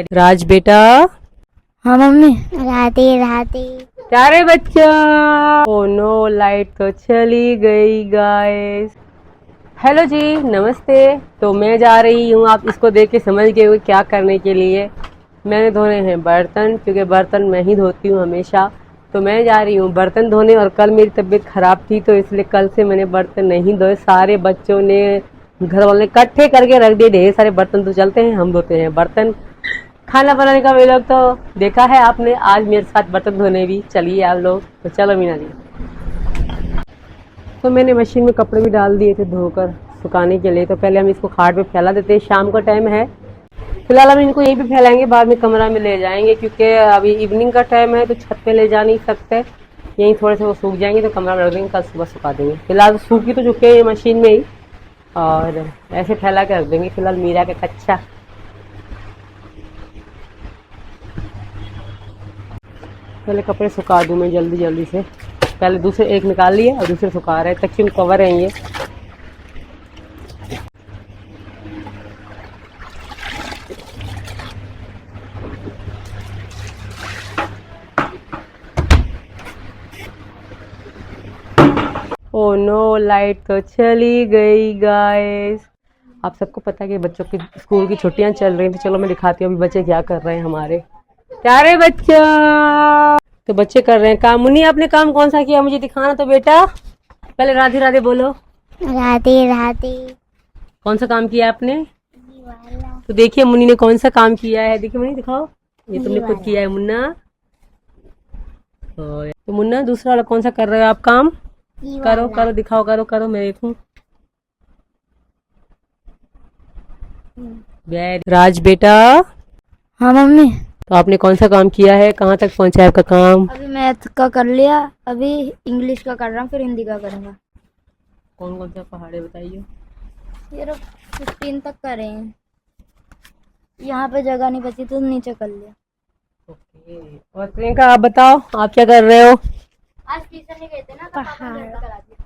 राज बेटा। हाँ मम्मी। राधे राधे। प्यारे बच्चा। ओ नो, लाइट तो चली गई गाइस। हेलो जी, नमस्ते। तो मैं जा रही हूँ, आप इसको देख के समझ गए हो क्या करने के लिए। मैंने धोने हैं बर्तन, क्योंकि बर्तन मैं ही धोती हूँ हमेशा। तो मैं जा रही हूँ बर्तन धोने, और कल मेरी तबीयत खराब थी तो इसलिए कल से मैंने बर्तन नहीं धोए। सारे बच्चों ने, घर वालों ने इकट्ठे करके रख दिए ढेर सारे बर्तन। तो चलते हैं, हम धोते हैं बर्तन। खाना बनाने का व्लॉग तो देखा है आपने, आज मेरे साथ बर्तन धोने भी चलिए आप लोग। तो चलो मीना जी। तो मैंने मशीन में कपड़े भी डाल दिए थे धोकर सुखाने के लिए। तो पहले हम इसको खाट पे फैला देते हैं, शाम का टाइम है। फिलहाल हम इनको यहीं पे फैलाएंगे, बाद में कमरा में ले जाएंगे, क्योंकि अभी इवनिंग का टाइम है तो छत पे ले जा नहीं सकते। यहीं थोड़े से वो सूख जाएंगे तो कमरा में रख देंगे, कल सुबह सुखा देंगे। फिलहाल सूखी तो चुके हैं मशीन में ही, और ऐसे फैला के रख देंगे फिलहाल मीरा के कच्चा। पहले कपड़े सुखा दूं मैं जल्दी जल्दी से। पहले दूसरे एक निकाल लिए और दूसरे सुखा रहे हैं, तकियों कवर है ये। ओ नो, लाइट तो चली गई गाइस। आप सबको पता है कि बच्चों की स्कूल की छुट्टियां चल रही हैं, तो चलो मैं दिखाती हूँ अभी बच्चे क्या कर रहे हैं हमारे प्यारे बच्चा। तो बच्चे कर रहे हैं काम। मुन्नी, आपने काम कौन सा किया मुझे दिखाना तो बेटा। पहले राधे राधे बोलो। राधे राधे। कौन सा काम किया आपने? तो देखिए मुन्नी ने कौन सा काम किया है। देखिए मुन्नी, दिखाओ। ये तुमने खुद किया है मुन्ना। तो मुन्ना, दूसरा वाला कौन सा कर रहे हो आप काम? करो करो, दिखाओ, करो करो, मैं देखूं। राज बेटा। हाँ मम्मी। तो आपने कौन सा काम किया है, कहाँ तक पहुँचा है आपका काम? अभी मैथ का कर लिया, अभी इंग्लिश का कर रहा हूँ, फिर हिंदी का करूँगा। कौन कौन सा पहाड़े बताइए। ये 15 तक करे हैं, यहाँ पे जगह नहीं बची तो नीचे कर लिया। ओके। और प्रियंका, आप बताओ, आप क्या कर रहे हो? आज ट्यूशन नहीं गए थे ना तो पापा ने घर पे करा दिया।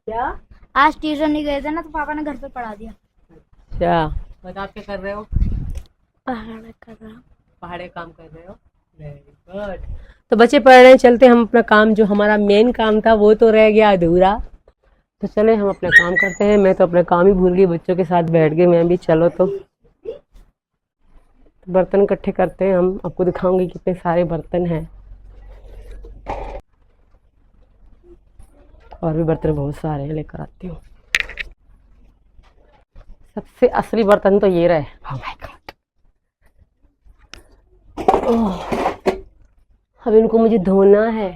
क्या? आज ट्यूशन नहीं गए थे ना तो पापा ने घर पे पढ़ा दिया। क्या बता, आप क्या कर रहे हो? पहाड़ कर रहा हूँ। पहाड़े काम कर रहे हो, वेरी गुड। तो बच्चे पढ़ रहे हैं, चलते हम अपना काम, जो हमारा मेन काम था वो तो रह गया अधूरा। तो चले हम अपना काम करते हैं। मैं तो अपना काम ही भूल गई, बच्चों के साथ बैठ गई मैं भी। चलो तो बर्तन इकट्ठे करते हैं हम, आपको दिखाऊंगी कितने सारे बर्तन हैं। और भी बर्तन बहुत सारे हैं, लेकर आती हूँ। सबसे असली बर्तन तो ये रहे। Oh my God. अब इनको मुझे धोना है।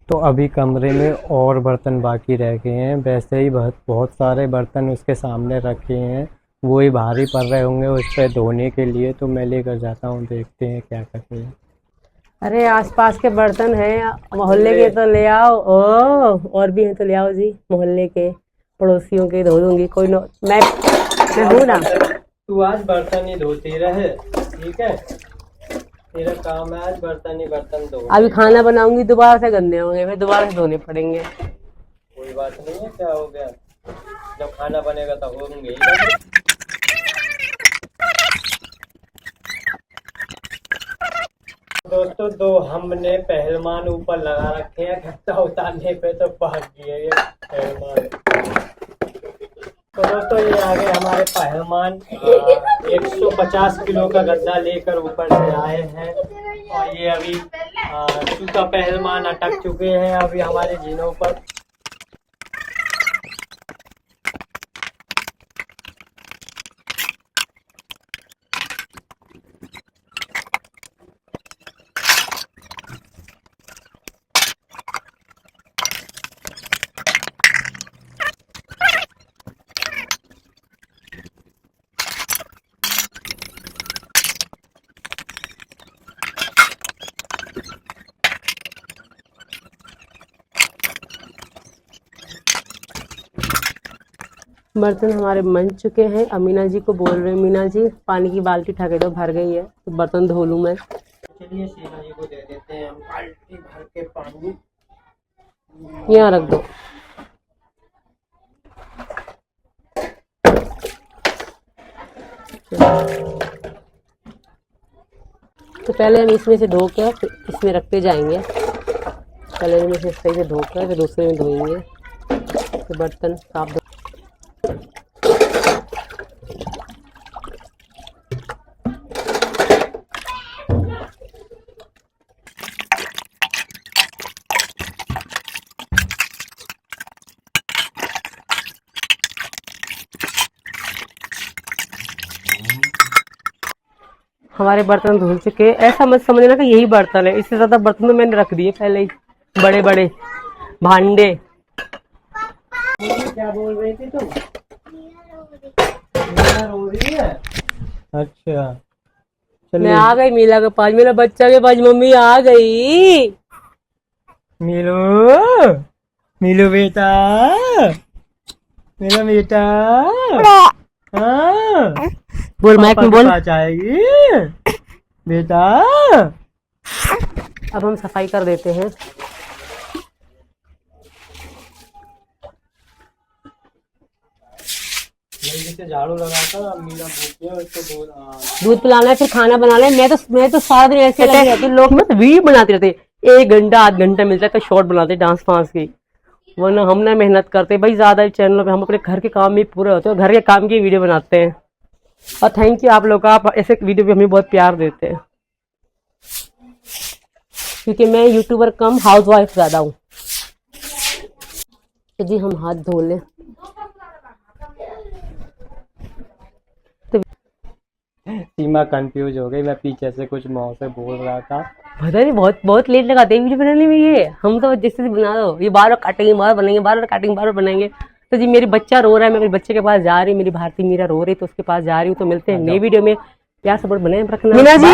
तो अभी कमरे में और बर्तन बाकी रह गए हैं। वैसे ही बहुत सारे बर्तन उसके सामने रखे हैं, वो ही भारी पड़ रहे होंगे उस पर धोने के लिए। तो मैं लेकर जाता हूँ, देखते हैं क्या करते हैं। अरे आसपास के बर्तन हैं, मोहल्ले के तो ले आओ। ओ, और भी हैं तो ले आओ जी, मोहल्ले के पड़ोसियों के धो दूंगी। कोई नो, मैं हूँ ना। तू आज बर्तन ही धोती रहे, ठीक है? तेरा काम है आज बर्तन ही बर्तन धो। अभी खाना बनाऊंगी, दोबारा से गंदे होंगे, फिर दोबारा से धोने पड़ेंगे। कोई बात नहीं है, क्या हो गया? जब खाना बनेगा तो होंगे ही। दोस्तों, दो हमने पहलवान ऊपर लगा रखे हैं, गद्दा उतारने पे तो भाग गए ये पहलवान। तो दोस्तों, ये आगे हमारे पहलवान 150 किलो का गद्दा लेकर ऊपर से आए हैं, और ये अभी सूखा पहलवान अटक चुके हैं अभी हमारे जीनों पर। बर्तन हमारे बन चुके हैं। अमीना जी को बोल रहे हैं, मीना जी पानी की बाल्टी उठा के दो, भर गई है, तो बर्तन धो लूं मैं। चलिए सीना जी को दे देते हैं हम बाल्टी भर के पानी। यहाँ रख दो। तो पहले हम इसमें से धो के फिर इसमें रखते जाएंगे। पहले इनमें से सही से धो कर फिर दूसरे में धोएंगे, तो बर्तन साफ। हमारे बर्तन धुल चुके। ऐसा मत समझना कि यही बर्तन है, इससे ज्यादा बर्तन तो मैंने रख दिए पहले ही, बड़े बड़े भांडे। क्या बोल रही थी तुम? मीना रो रही है? अच्छा मैं आ गई मीला के पास, मेरा बच्चा के पास मम्मी आ गई। मीलू, मीलू बेटा, मेरा बेटा। हाँ, बोल माइक में बोल। पापा आएगी बेटा। अब हम सफाई कर देते हैं। झाड़ू लगाकर मीना भूखी है, उसको दूध पिलाना है, फिर खाना बनाना है। मैं तो सारा दिन ऐसे लगी रहती। लोग मैं तो वीडियो बनाते रहते, 1 घंटा 8 घंटा मिलता है तो शॉर्ट बनाते डांस फांस की, वरना हम ना मेहनत करते भाई ज्यादा चैनल पे। हम अपने घर के काम में पूरे होते हैं, घर के काम की वीडियो बनाते हैं। और थैंक यू आप लोग का, आप ऐसे वीडियो पे हमें बहुत प्यार देते हैं, क्योंकि मैं यूट्यूबर कम हाउस वाइफ ज्यादा हूँ। तो जी हम हाथ धो लें। सीमा कंफ्यूज हो गई, मैं पीछे से कुछ मुंह से बोल रहा था। पता नहीं बहुत लेट लगाते हैं वीडियो बनाने में ये। हम तो जैसे बना दो, ये बार बार काटेंगे, बार बनाएंगे, बार बार काटेंगे, बार बार बनाएंगे। तो जी मेरी बच्चा रो रहा है, मैं मेरे बच्चे के पास जा रही हूँ, मेरी भारती मीरा रो रही तो उसके पास जा रही हूँ। तो मिलते हैं नई वीडियो में, प्यार सपोर्ट बने रखना मीना जी।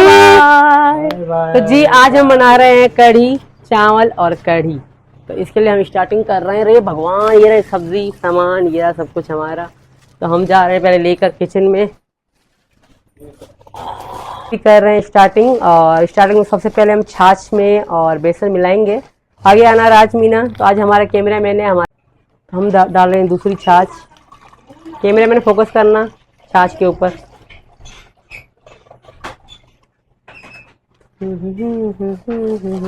तो जी आज हम बना रहे हैं कढ़ी चावल और कढ़ी। तो इसके लिए हम स्टार्टिंग कर रहे हैं। रे भगवान, ये रहे सब्जी सामान, ये रहा सब कुछ हमारा। तो हम जा रहे हैं पहले लेकर किचन में, कर रहे हैं स्टार्टिंग। और स्टार्टिंग में सबसे पहले हम छाछ में और बेसन मिलाएंगे। आगे आना राज मीना। तो आज हमारा कैमरा मैन है, हम डाल रहे हैं दूसरी छाछ। कैमरा मैन फोकस करना छाछ के ऊपर।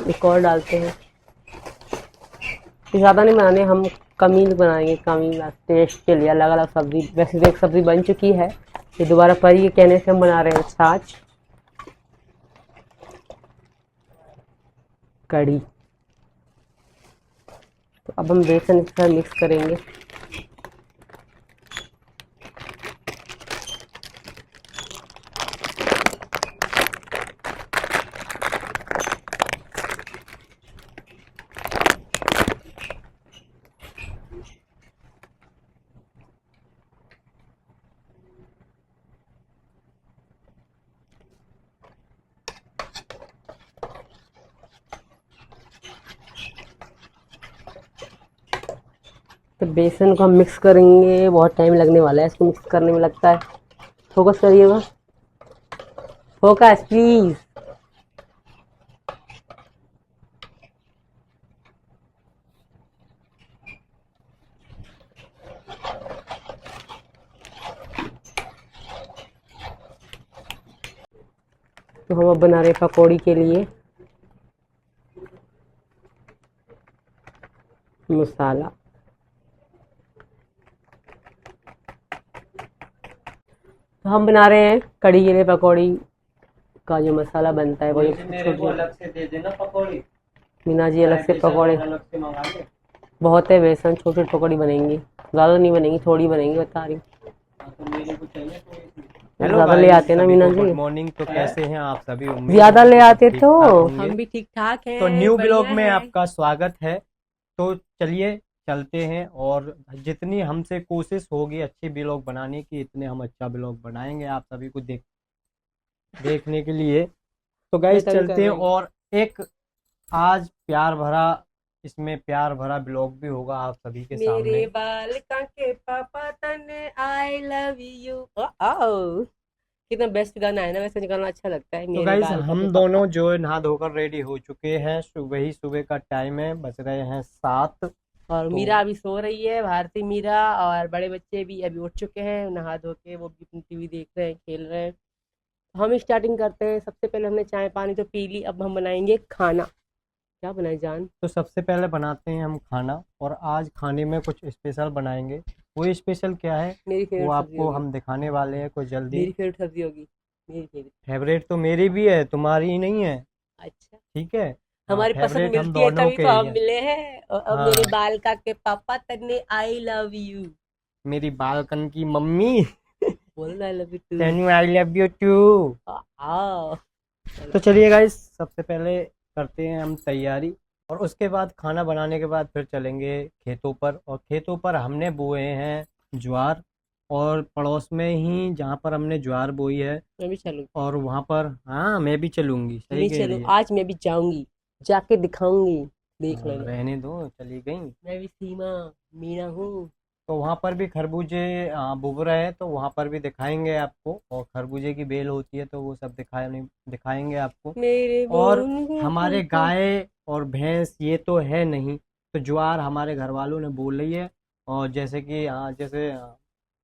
एक और डालते हैं, ज्यादा नहीं बनाने, हम कमी बनाएंगे, कमी टेस्ट के लिए अलग अलग सब्जी। वैसे तो एक सब्जी बन चुकी है, ये दोबारा परी के कहने से हम बना रहे हैं छाछ कढ़ी। तो अब हम बेसन इसका मिक्स करेंगे। तो बेसन को हम मिक्स करेंगे, बहुत टाइम लगने वाला है इसको मिक्स करने में, लगता है। फोकस करिएगा, फोकस प्लीज। तो हम अब बना रहे हैं पकौड़ी के लिए मसाला। तो हम बना रहे हैं कढ़ी के लिए पकौड़ी का जो मसाला बनता है वो मेरे को अलग से दे देना पकौड़ी। मीना जी अलग से पकौड़े अलग से मंगा ले। बहुत है बेसन, छोटी छोटी पकौड़ी बनेंगी, ज्यादा नहीं बनेंगी, थोड़ी बनेंगी, बता रही हूँ। तो मेरे को चाहिए ज्यादा ले आते ना मीना जी। गुड मॉर्निंग, तो कैसे हैं आप सभी? ज्यादा ले आते तो हम भी ठीक ठाक हैं। तो न्यू ब्लॉग में आपका स्वागत है। तो चलिए चलते हैं, और जितनी हमसे कोशिश होगी अच्छे ब्लॉग बनाने की, इतने हम अच्छा ब्लॉग बनाएंगे आप सभी को देखने के लिए। तो गाइस चलते हैं, और एक आज इसमें प्यार भरा ब्लॉग भी होगा आप सभी के सामने। मेरे बालिका के पापा तने आई लव यू। कितना बेस्ट गाना है ना, वैसे गाना अच्छा लगता है। तो गाइस हम दोनों जो नहा धोकर रेडी हो चुके हैं, सुबह का टाइम है, बज रहे हैं 7। और तो मीरा अभी सो रही है, भारती मीरा, और बड़े बच्चे भी अभी उठ चुके हैं नहा धो के, वो भी अपनी टीवी देख रहे हैं, खेल रहे हैं। हम स्टार्टिंग करते हैं। सबसे पहले हमने चाय पानी तो पी ली, अब हम बनाएंगे खाना। क्या बनाए जान? तो सबसे पहले बनाते हैं हम खाना, और आज खाने में कुछ स्पेशल बनाएंगे। वो स्पेशल क्या है मेरी वो फेवरेट सब्जी आपको होगी। हम दिखाने वाले हैं कुछ जल्दी। मेरी फेवरेट सब्जी होगी। मेरी फेवरेट। फेवरेट तो मेरी भी है, तुम्हारी ही नहीं है। अच्छा, ठीक है। हाँ, हमारी पसंद फेवरेट हम मिलती है दोनों तभी के तो ही हम हैं। मिले हैं। और अब मेरे हाँ, बालका के पापा तन्ने आई लव यू मेरी बालकन की मम्मी बोल, आई लव यू टू। तेनू आई लव यू टू। आओ। तो चलिए गाइस, सबसे पहले करते हैं हम तैयारी, और उसके बाद खाना बनाने के बाद फिर चलेंगे खेतों पर। और खेतों पर हमने बोए हैं ज्वार, और पड़ोस में ही जहाँ पर हमने ज्वार बोई है, मैं भी चलूँ? और वहाँ पर, हाँ मैं भी चलूंगी, सही मैं कह चलूँ? रही है। आज मैं भी जाऊंगी, जाके दिखाऊंगी, देख हाँ, लेना। रहने दो, चली गई। मैं भी सीमा मीना हूँ। तो वहाँ पर भी खरबूजे बुब रहे हैं, तो वहाँ पर भी दिखाएंगे आपको। और खरबूजे की बेल होती है तो वो सब दिखाएंगे आपको। मेरे और बोल। हमारे गाय और भैंस ये तो है नहीं, तो ज्वार हमारे घर वालों ने बोल रही है। और जैसे कि जैसे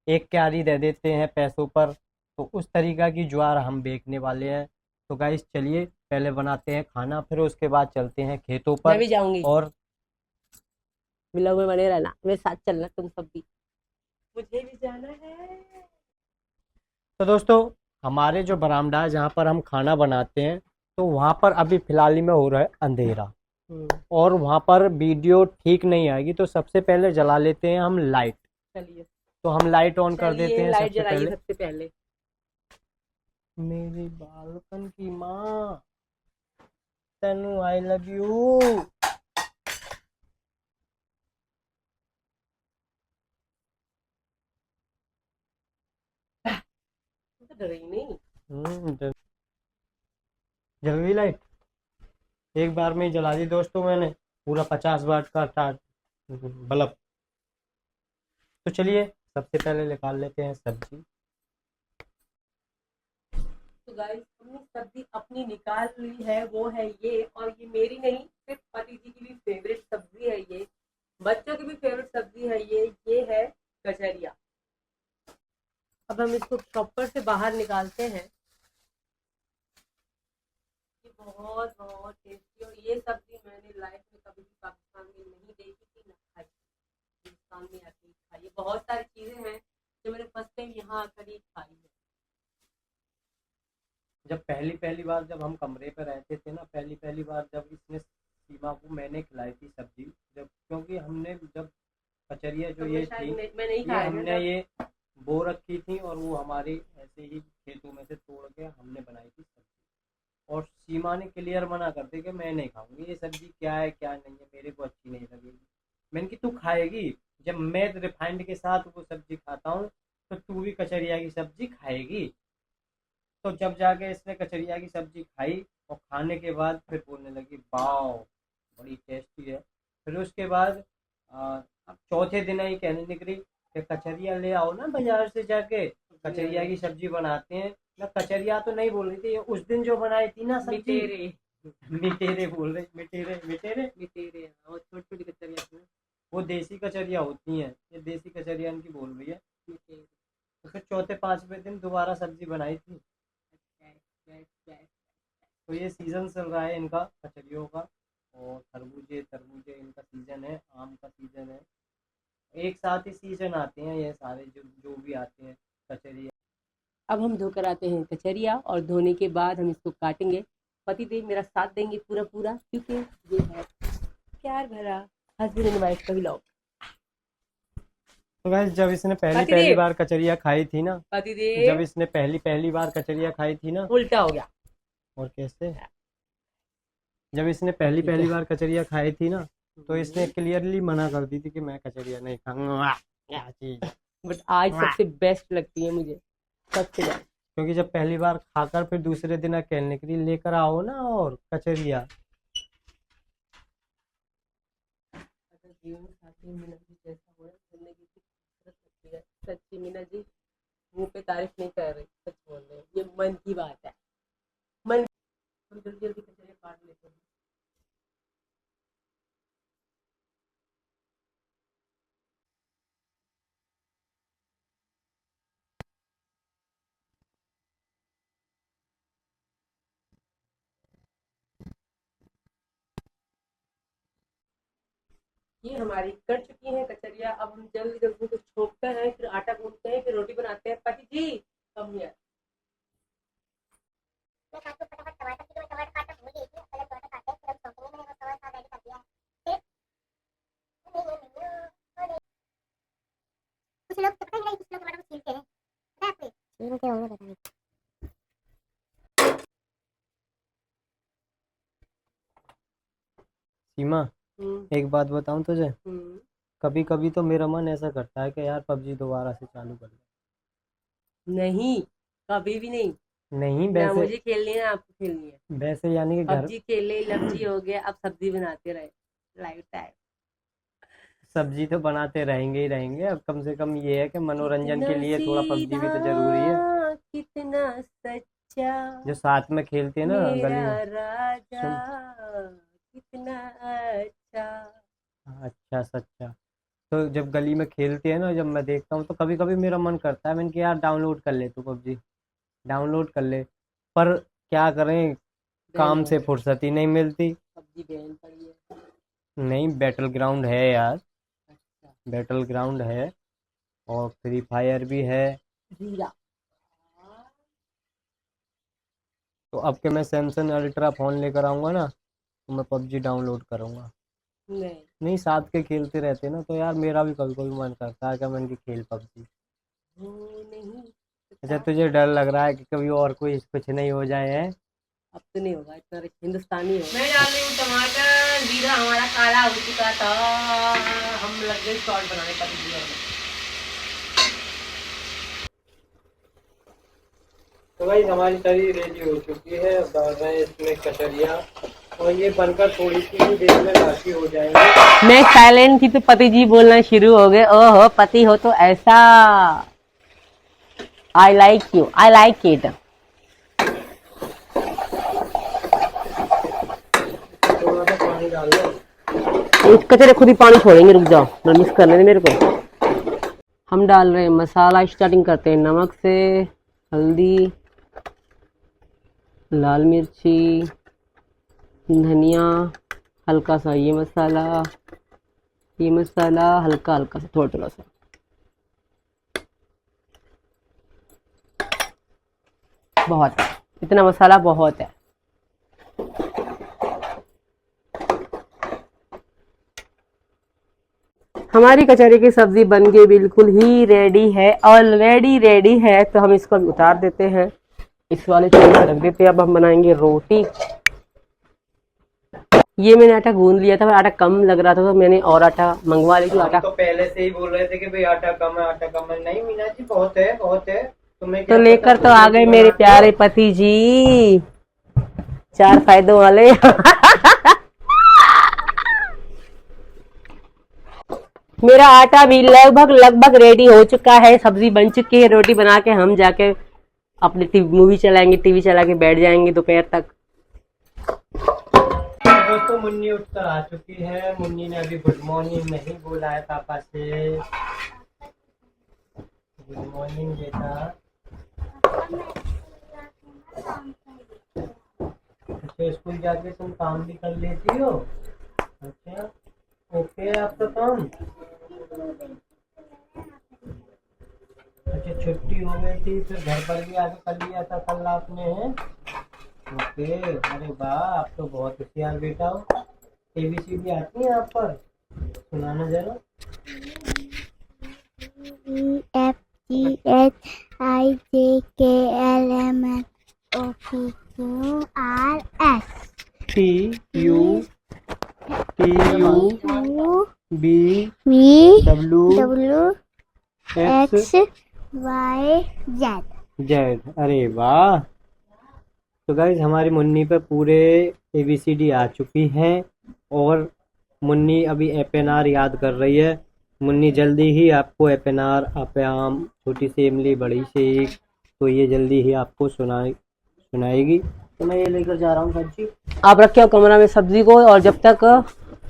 एक क्यारी दे देते हैं पैसों पर, तो उस तरीका की ज्वार हम बेचने वाले हैं। तो गाइस चलिए, पहले बनाते हैं खाना, फिर उसके बाद चलते हैं खेतों मैं पर। भी जाऊंगी। और ब्लॉग में बने रहना, मेरे साथ चलना तुम सब भी। मुझे भी जाना है। तो दोस्तों, हमारे जो बरामदा है जहाँ पर हम खाना बनाते हैं, तो वहाँ पर अभी फिलहाल ही में हो रहा है अंधेरा, और वहाँ पर वीडियो ठीक नहीं आएगी। तो सबसे पहले जला लेते हैं हम लाइट। चलिए। तो हम लाइट ऑन कर देते चलिए हैं लाइट सबसे जलाइए पहले। सबसे पहले। मेरी बालकन की माँ, तनु आई लव यू। तो डर रही नहीं। जल गई लाइट, एक बार में ही जला दी दोस्तों मैंने, पूरा 50 वाट का था बल्ब। तो चलिए, सबसे पहले निकाल लेते हैं सब्जी। तो गाइस, हमने सब्जी अपनी निकाल ली है, वो है ये। और ये मेरी नहीं, सिर्फ पति जी की भी फेवरेट सब्जी है ये, बच्चों की भी फेवरेट सब्जी है ये है कचरिया। अब हम इसको चॉपर से बाहर निकालते हैं। ये बहुत बहुत टेस्टी, और ये सब्जी मैंने लाइफ में कभी भी पाकिस्तान में नहीं देखी थी, ना खाई। हिंदुस्तान में आके खाई। ये बहुत सारी चीजें हैं जो मैंने फर्स्ट टाइम यहाँ आकर ही खाई है। जब पहली पहली बार जब हम कमरे पर रहते थे ना, पहली पहली बार जब इसने सीमा को मैंने खिलाई थी सब्जी, जब, क्योंकि हमने जब कचरिया जो तो ये मैं थी, मैं नहीं ये खाया हमने था। ये बो रखी थी, और वो हमारी ऐसे ही खेतों में से तोड़ के हमने बनाई थी सब्जी। और सीमा ने क्लियर मना कर दिया कि मैं नहीं खाऊंगी ये सब्जी, क्या है क्या नहीं है, मेरे को अच्छी नहीं लगेगी। मैंने कि तू खाएगी, जब मैं रिफाइंड के साथ वो सब्जी खाता हूँ, तो तू भी कचरिया की सब्जी खाएगी। तो जब जाके इसने कचरिया की सब्जी खाई, और खाने के बाद फिर बोलने लगी वाह बड़ी टेस्टी है। फिर उसके बाद अब चौथे दिन ही कहने निकली कि कचरिया ले आओ ना बाजार से जाके, कचरिया की सब्जी बनाते हैं ना। कचरिया तो नहीं बोल रही थी, उस दिन जो बनाई थी ना सब्जी, मिटेरे मिटेरे बोल रहे, मिटेरे मिटेरे। मिटेरे, और छोटी छोटी कचरिया थी ना, वो देसी कचरिया होती हैं, ये देसी कचरिया इनकी बोल रही है। मिटेरे। तो फिर चौथे पांचवें दिन दोबारा सब्जी बनाई थी। तो ये सीजन चल रहा है इनका कचरियों का, और खरबूजे तरबूजे इनका सीजन है, आम का सीजन है, एक साथ ही सीजन आते हैं ये सारे जो जो भी आते हैं कचरिया। अब हम धोकर आते हैं कचरिया, और धोने के बाद हम इसको काटेंगे। पति देव मेरा साथ देंगे पूरा पूरा, क्योंकि ये है प्यार भरा हस्बैंड एंड वाइफ का व्लॉग। तो गाइस, जब इसने पहली पतिदेव। पहली बार कचरिया खाई थी ना, पति जब देव इसने पहली पहली बार कचरिया खाई थी ना, उल्टा हो गया। और कैसे, जब इसने पहली पहली बार कचरिया खाई थी ना, तो इसने क्लियरली मना कर दी थी कि मैं कचरिया नहीं खाऊंगा, क्या चीज। बट आज सबसे बेस्ट लगती है मुझे, सबसे बेस्ट। क्योंकि जब पहली बार खाकर फिर दूसरे दिन अकेले के लिए लेकर आओ ना, और कचरिया। अगर जीवन साथी मीना जी जैसा हो, जिंदगी की खूबसूरत लगती है। सच्ची मीना जी मुंह पे तारीफ नहीं कर रही, सच बोल रहे हैं, ये मन की बात है। मन। हम जल्दी जल्दी कचरिया काट लेते हैं। ये हमारी कट चुकी है कचरिया। अब हम जल्दी जल्दी कुछ छोकते हैं, फिर आटा गूंथते हैं, फिर रोटी बनाते हैं। पति जी कम हियर। कुछ लोग तो पता ही नहीं, कुछ लोग टमाटर को छीलते हैं, पता है आपको? छीलते होंगे, पता नहीं। सीमा, एक बात बताऊं तुझे, हम्म। कभी कभी तो मेरा मन ऐसा करता है कि यार पबजी दोबारा से चालू कर ले। नहीं, कभी भी नहीं। नहीं ना वैसे, मुझे खेलनी है ना आपको खेलनी है। वैसे यानी कि घर पबजी खेले, लपजी हो गया, अब सब्जी बनाते रहे लाइफ टाइम। सब्जी तो बनाते रहेंगे ही रहेंगे। अब कम से कम ये है कि मनोरंजन के कितना लिए थोड़ा पबजी भी तो जरूरी है। सीधा, कितना सच्चा जो साथ में खेलते हैं ना मेरा गली में। राजा, सुन, कितना अच्छा। अच्छा सच्चा। तो जब गली में खेलते हैं ना, जब मैं देखता हूँ तो कभी कभी मेरा मन करता है, मैंने कि यार डाउनलोड कर ले, तू पबजी डाउनलोड कर ले। पर क्या करें, बैन काम हो से गया, फुर्सत ही नहीं मिलती। पबजी बैन पड़ी है। नहीं, बैटल ग्राउंड है यार, अच्छा, बैटल ग्राउंड है और फ्री फायर भी है। रीला। तो अब के मैं सैमसंग अल्ट्रा फ़ोन लेकर आऊँगा ना, तो मैं पबजी डाउनलोड करूँगा। नहीं, नहीं, साथ के खेलते रहते ना, तो यार मेरा भी कभी कभी मन करता है कि मैं इनकी खेल पबजी। वो नहीं अच्छा, पता। तुझे डर लग रहा है कि कभी और कोई कुछ नहीं हो जाए है? अब तो नहीं होगा, इतना हिंदुस्तानी हो। मैं डाल रही हूँ टमाटर। जीरा हमारा काला हो चुका था, हम लग गए शॉर्ट बनाने पबजी में। तो भाई हमारी तरी रेडी हो चुकी है, अब डाल रहे हैं इसमें कचरिया, और ये बनकर थोड़ी सी ही देर में बाकी हो जाएंगे। मैं साइलेंट थी तो पति जी बोलना शुरू हो गए। ओहो, पति हो तो ऐसा। I like you, I like it. थोड़ा सा पानी डाल दो। इस कचरे खुद ही पानी छोड़ेंगे, रुक जाओ, मैं मिक्स करने दे मेरे को। हम डाल रहे हैं मसाला। स्टार्टिंग करते हैं नमक से, हल्दी, लाल मिर्ची, धनिया, हल्का सा ये मसाला, हल्का हल्का सा, थोड़ा थोड़ा सा। बहुत है, इतना मसाला बहुत है। हमारी कचौरी की सब्जी बन के बिल्कुल ही रेडी है, ऑलरेडी रेडी है। तो हम इसको अभी उतार देते हैं, इस वाले चूल्हे पर रख देते हैं। अब हम बनाएंगे रोटी। ये मैंने आटा गूंद लिया था, पर आटा कम लग रहा था तो मैंने और आटा मंगवा लिया। आटा तो पहले से ही बोल रहे थे कि भाई आटा कम है, आटा कम है। नहीं मीना जी, बहुत है, बहुत है। तुम्हें तो क्या लेकर पता, तो आ गए मेरे प्यारे पति जी, 4 फायदों वाले। मेरा आटा भी लगभग लगभग रेडी हो चुका है, सब्जी बन चुकी है। रोटी बना के हम जाके अपनी मूवी चलाएंगे, टीवी चला के बैठ जाएंगे दोपहर तक। दोस्तों, मुन्नी उठकर आ चुकी है। मुन्नी ने अभी गुड मॉर्निंग नहीं बोला है पापा से। गुड मॉर्निंग बेटा। अच्छा, स्कूल जाके तुम काम भी कर लेती हो? अच्छा, ओके आपका काम। अच्छा, छुट्टी हो गई थी, फिर घर पर भी आके कर लिया था कल आपने, है? ओके, अरे वाह, आप तो बहुत होशियार बेटा हो। ABCD आती है आप पर? सुनाना जरा। EFGHIJKLMNOPQRS TUTUBWXYZ। अरे वाह। तो गाइज हमारी मुन्नी पे पूरे ABCD आ चुकी हैं, और मुन्नी अभी FNR याद कर रही है। मुन्नी जल्दी ही आपको FNR, अप्याम, छोटी सी इमली बड़ी सेक, तो ये जल्दी ही आपको सुनाएगी। तो मैं ये लेकर जा रहा हूँ सब्जी। आप रखे हो कमरा में सब्जी को, और जब तक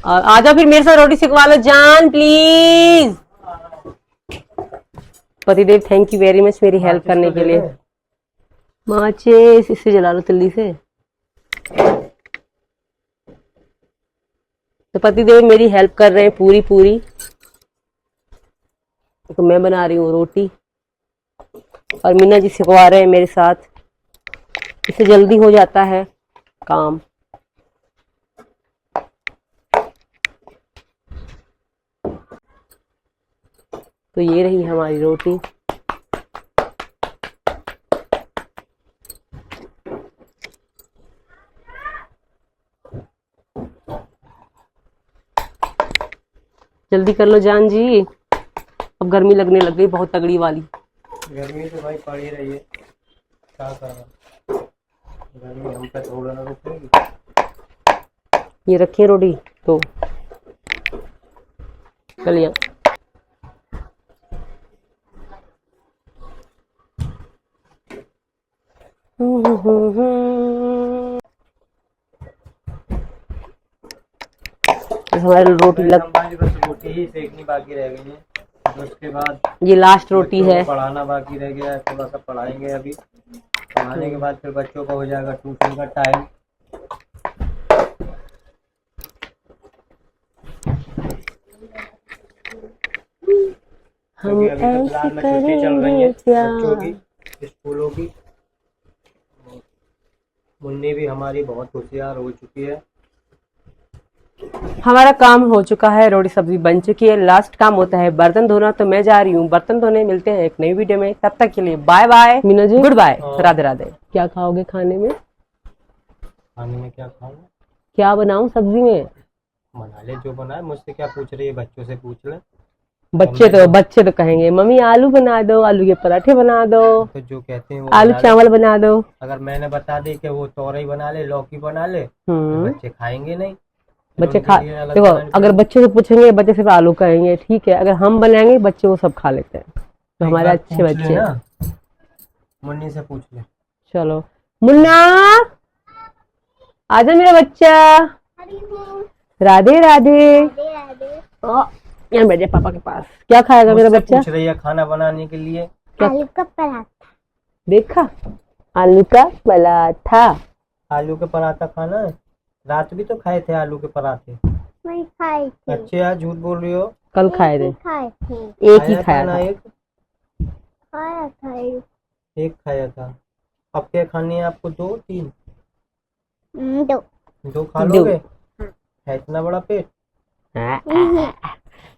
आ जाओ, फिर मेरे साथ रोटी सिखवा लो जान प्लीज। पतिदेव, थैंक यू वेरी मच मेरी हेल्प करने के लिए। माचिस इससे जला लो जल्दी से। तो पतिदेव मेरी हेल्प कर रहे हैं पूरी पूरी। तो मैं बना रही हूँ रोटी और मीना जी सिखवा रहे हैं मेरे साथ। इससे जल्दी हो जाता है काम। तो ये रही हमारी रोटी। जल्दी कर लो जान जी, अब गर्मी लगने लग गई बहुत तगड़ी वाली। गर्मी तो भाई पड़ ही रही है, क्या करना, गर्मी हम पे थोड़ा ना रुकेगी। ये रखिए रोटी तो चलिए। हमारी रोटी लग, हमारी बस रोटी ही सेकनी बाकी रह गई है, तो उसके बाद ये लास्ट रोटी बच्चों है। को पढ़ाना बाकी रह गया है, थोड़ा सा पढ़ाएंगे अभी। पढ़ाने के बाद फिर बच्चों का हो जाएगा ट्यूशन का टाइम। हम क्योंकि अभी तो फिलहाल में छुट्टी चल रही है बच्चों की, स्कूलों की। मुन्नी भी हमारी बहुत होशियार हो चुकी है। हमारा काम हो चुका है, रोटी सब्जी बन चुकी है। लास्ट काम होता है बर्तन धोना, तो मैं जा रही हूँ बर्तन धोने। मिलते हैं एक नई वीडियो में, तब तक के लिए bye bye Meena ji, good bye, Radhe Radhe. क्या खाओगे खाने में? खाने में क्या खाऊं? क्या बनाऊं सब्जी में? बना ले जो बनाए, मुझसे क्या पूछ रही है, बच्चों से पूछ ले। बच्चे तो कहेंगे मम्मी आलू बना दो, आलू के पराठे बना दो, तो जो कहते हैं वो आलू बना ले। चावल बना दो। अगर मैंने बता दी कि वो तोरई बना ले, लौकी बना ले, तो बच्चे खाएंगे नहीं। बच्चे उनके खा, लिए अलग देखो बनानी अगर पड़ेगी। बच्चे से पूछेंगे बच्चे सिर्फ आलू कहेंगे, ठीक है। अगर हम बनाएंगे बच्चे वो सब खा लेते हैं, तो एक हमारे बार अच्छे पूछ ले बच्चे। ना, मुन्नी से पूछ ले। चलो मुन्ना आजा मेरा बच्चा, राधे राधे। यहाँ बैठ जा पापा के पास। क्या खाएगा मेरा मुझसे बच्चा? पूछ रही है खाना बनाने के लिए। आलू का पराठा। देखा, आलू का पराठा। आलू के पराठा खाना है? रात भी तो खाए थे आलू के पराठे। मैं खाई थी। अच्छे आज झूठ बोल रही हो। कल खाए थे, खाई थी। एक ही खाया ना था। खाया था एक खाया था। अब क्या खानी है आपको? 2 3? दो। 2 खा लोगे? है इतना बड़ा पेट?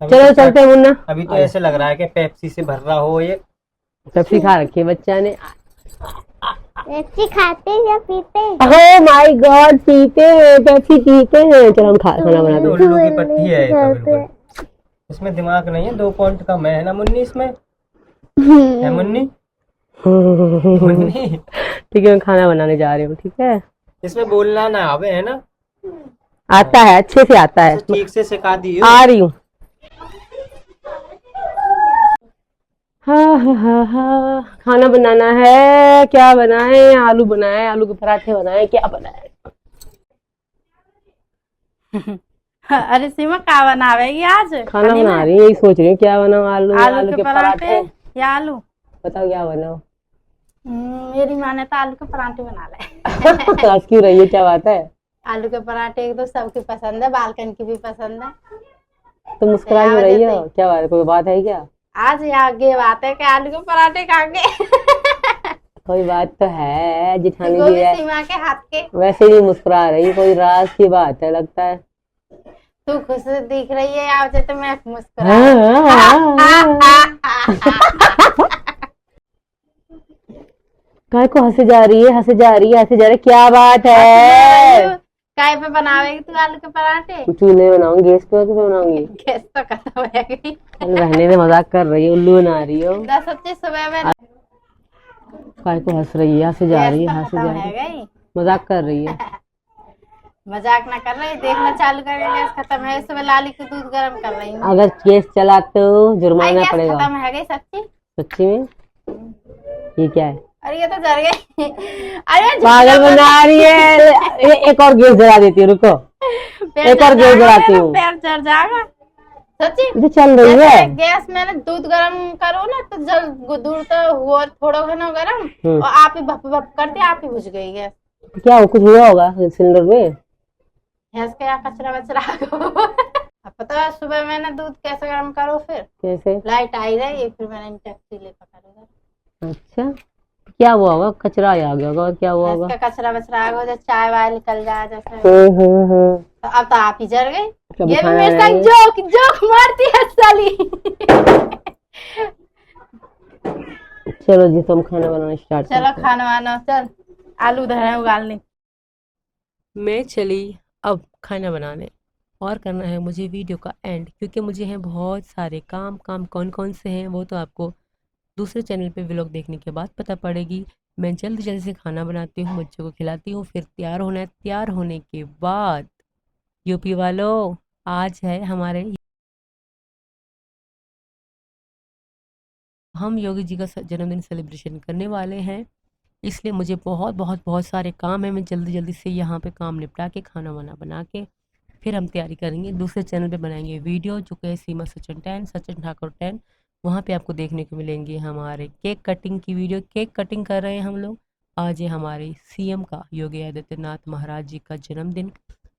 अभी चलो तो चलते हैं मुन्ना। अभी तो ऐसे लग रहा है कि पेप्सी से भर रहा हो ये। पेप्सी खा रखी है बच्चा ने। पेप्सी खाते या पीते? ओह माय गॉड, पीते हैं पेप्सी, पीते हैं। चलो हम खाना बना दो। उल्लू की पट्टी है ये तो बिल्कुल। इसमें दिमाग नहीं है, 2 पॉइंट कम है ना मुन्नी इसमें? है मुन्नी? मुन्नी ठीक है, मैं खाना बनाने जा रही हूँ, ठीक है। इसमें बोलना ना आवे, है ना? आता है, अच्छे से आता है। ठीक से सिखा दी आ रही हूँ। हाँ, खाना बनाना है। क्या बनाए? आलू बनाए, आलू के पराठे बनाए, क्या बनाए? अरे सीमा क्या बनावेगी आज? खाना बना रही है, यही सोच रही हूँ क्या बनाऊँ। आलू के पराठे या आलू? बताओ क्या बनाऊँ। मेरी माँ ने तो आलू के पराठे बना ले। आज क्यों रही है, क्या बात है? आलू के पराठे एक तो सबकी पसंद है, बालकन की भी पसंद है। तो मुस्कुरा क्यों रही हो, क्या बात है? कोई बात है क्या? आज आगे बात है कि आलू के पराठे खाएंगे। कोई बात तो है जिठानी वो जी भी है। सीमा के हाथ के। वैसे नहीं मुस्कुरा रही, कोई राज की बात है लगता है। तू खुश दिख रही है आज तो मैं मुस्कुरा। काय को हंसे जा रही है, हंसे जा रही है, हंसे जा रही है, क्या बात है? काय पे बनावेगी तू आलू के पराठे? चूल्हे बनाऊंगी, गैस पे बनाऊंगी। गैस तो खत्म हो गई। रहने में मजाक कर रही है, उल्लू बना रही हो। 10 सुबह में काय को हंस रही है, हंसे जा रही है, हंसे जा रही है, मजाक कर रही है। मजाक ना कर रही, देखना चालू कर, गैस खत्म है। सुबह लाली को दूध गर्म कर रही हूँ। अगर गैस चला तो जुर्माना गैस पड़ेगा। खत्म है गई सच्ची। सच्ची में? ये क्या है? अरे ये तो जल गई। अरे पागल बना रही है। एक और गैस जला देती हूँ, रुको। एक और गैस जलाती हूँ। पैर चढ़ जाएगा सच्ची। ये चल रही है गैस मैंने दूध गर्म करो ना तो जल दूध तो हुआ थोड़ा घना गर्म, और आप ही भप भप करते आप ही बुझ गई गैस। क्या हो, कुछ हुआ होगा सिलेंडर में? भैंस का या कचरा वचरा अब पता है सुबह मैंने दूध कैसे गर्म करो, फिर कैसे? लाइट आई रही, फिर मैंने टैक्सी ले पकड़। अच्छा, क्या हुआ होगा? कचरा आ गया होगा, और क्या हुआ होगा? भैंस का कचरा वचरा आ गया, जैसे चाय वाय निकल जाए जैसे। तो अब तो आप ही जल गई। कभी ये भी खाना मेरे साथ बनाएंगे? जोक मारती है साली। चलो जी, तुम खाना बनाना स्टार्ट चलो करते हैं। खाना वाना, चल आलू धरे उगालने। मैं चली अब खाना बनाने, और करना है मुझे वीडियो का एंड, क्योंकि मुझे हैं बहुत सारे काम। कौन कौन से हैं वो तो आपको दूसरे चैनल पे व्लॉग देखने के बाद पता पड़ेगी। मैं जल्दी जल्दी से खाना बनाती हूँ, बच्चों को खिलाती हूँ, फिर तैयार होना है। तैयार होने के बाद यूपी वालों, आज है हमारे, हम योगी जी का जन्मदिन सेलिब्रेशन करने वाले हैं, इसलिए मुझे बहुत बहुत बहुत सारे काम हैं। मैं जल्दी जल्दी से यहाँ पे काम निपटा के खाना वाना बना के फिर हम तैयारी करेंगे। दूसरे चैनल पे बनाएंगे वीडियो, जो कि सीमा सचिन 10, सचिन ठाकुर 10। वहाँ पे आपको देखने को मिलेंगे हमारे केक कटिंग की वीडियो। केक कटिंग कर रहे हैं हम लोग। आज है हमारे सीएम का, योगी आदित्यनाथ महाराज जी का जन्मदिन,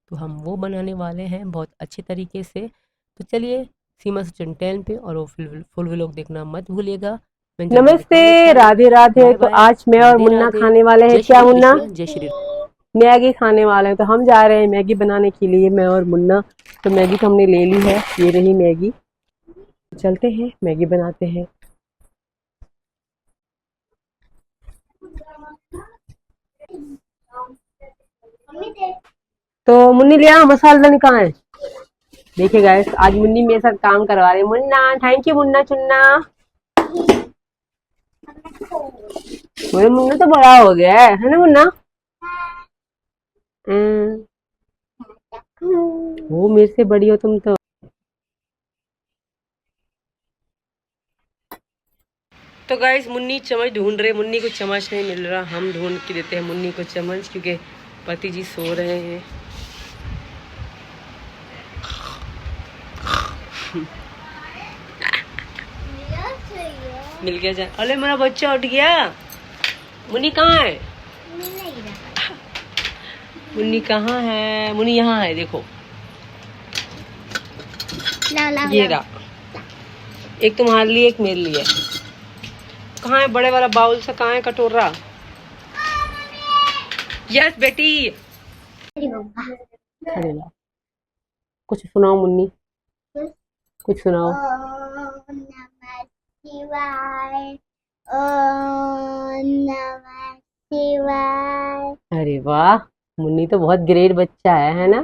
तो हम वो बनाने वाले हैं बहुत अच्छे तरीके से। तो चलिए सीमा सचिन 10 पे, और वो फुल व्लॉग देखना मत भूलिएगा। नमस्ते, राधे राधे। तो आज मैं और मुन्ना खाने वाले हैं, क्या मुन्ना? जय श्री मैगी खाने वाले हैं। तो हम जा रहे हैं मैगी बनाने के लिए, मैं और मुन्ना। तो मैगी तो हमने ले ली है, ये रही मैगी। चलते हैं मैगी बनाते हैं। तो मुन्नी ले आओ, मसाला नहीं कहाँ है? देखिए गाइस, आज मुन्नी मेरे साथ काम करवा रही है। Munna, thank you Munna Chunna. मेरा मुन्ना तो बड़ा हो गया है ना मुन्ना? वो मेरे से बड़ी हो तुम तो। तो गाइस, मुन्नी चम्मच ढूंढ रहे, मुन्नी को चम्मच नहीं मिल रहा। हम ढूंढ के देते हैं मुन्नी को चम्मच, क्योंकि पति जी सो रहे हैं। मिल गया जा। अरे मेरा बच्चा उठ गया। मुन्नी कहाँ है? मुन्नी कहाँ है? मुन्नी यहाँ है, देखो। ये रहा, एक तुम्हारे लिए, एक मेरे लिए। कहाँ है बड़े वाला बाउल से? कहाँ है कटोरा? यस बेटी। अरे ला, कुछ सुनाओ मुन्नी, कुछ सुनाओ। अरे वाह, मुन्नी तो बहुत ग्रेट बच्चा है ना?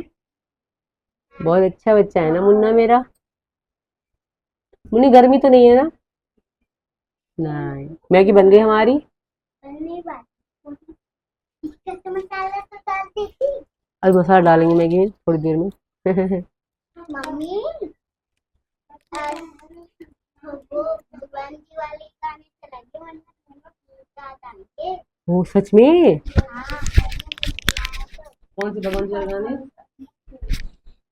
बहुत अच्छा बच्चा है ना मुन्ना मेरा? मुन्नी गर्मी तो नहीं है ना? नहीं। मैगी बन गई हमारी। अब मसाला डालेंगे मैगी में थोड़ी देर में। मम्मी भगवान जी वाले गाने चलाएंगे, वरना ओ सच में? कौन से भगवान जी गाने?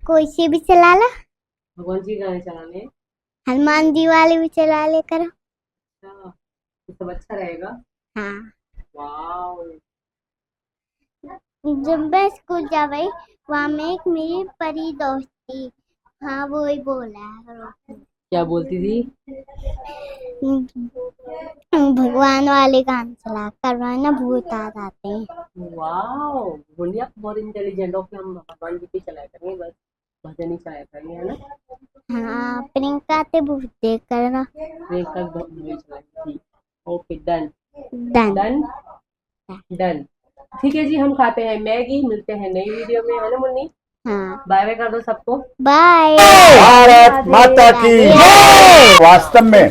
कोई से भी चला ला, भगवान जी गाने चलाने। हनुमान जी वाले भी चला ले करो। अच्छा, तो सब अच्छा रहेगा। हाँ, वाव। जब मैं स्कूल जा रही वहाँ में एक मेरी परी दोस्त थी। हाँ, वो ही बोला है। क्या बोलती थी? भगवान वाले गाने चला करवाना, भूत आ जाते हैं। वाव, बोलिए आप बहुत इंटेलिजेंट हो कि हम भगवान जी पे चलाया करेंगे, बस भजन ही चलाया करेंगे, है ना? हाँ, प्रियंका ते भूत देख करना। प्रियंका भजन चलाएगी। Okay, done done done done. ठीक है जी, हम खाते हैं मैगी। मिलते हैं नई वीडियो में, है ना मुन्नी? हाँ, बाय बाय कर दो सबको। बाय। भारत माता की जय। वास्तव में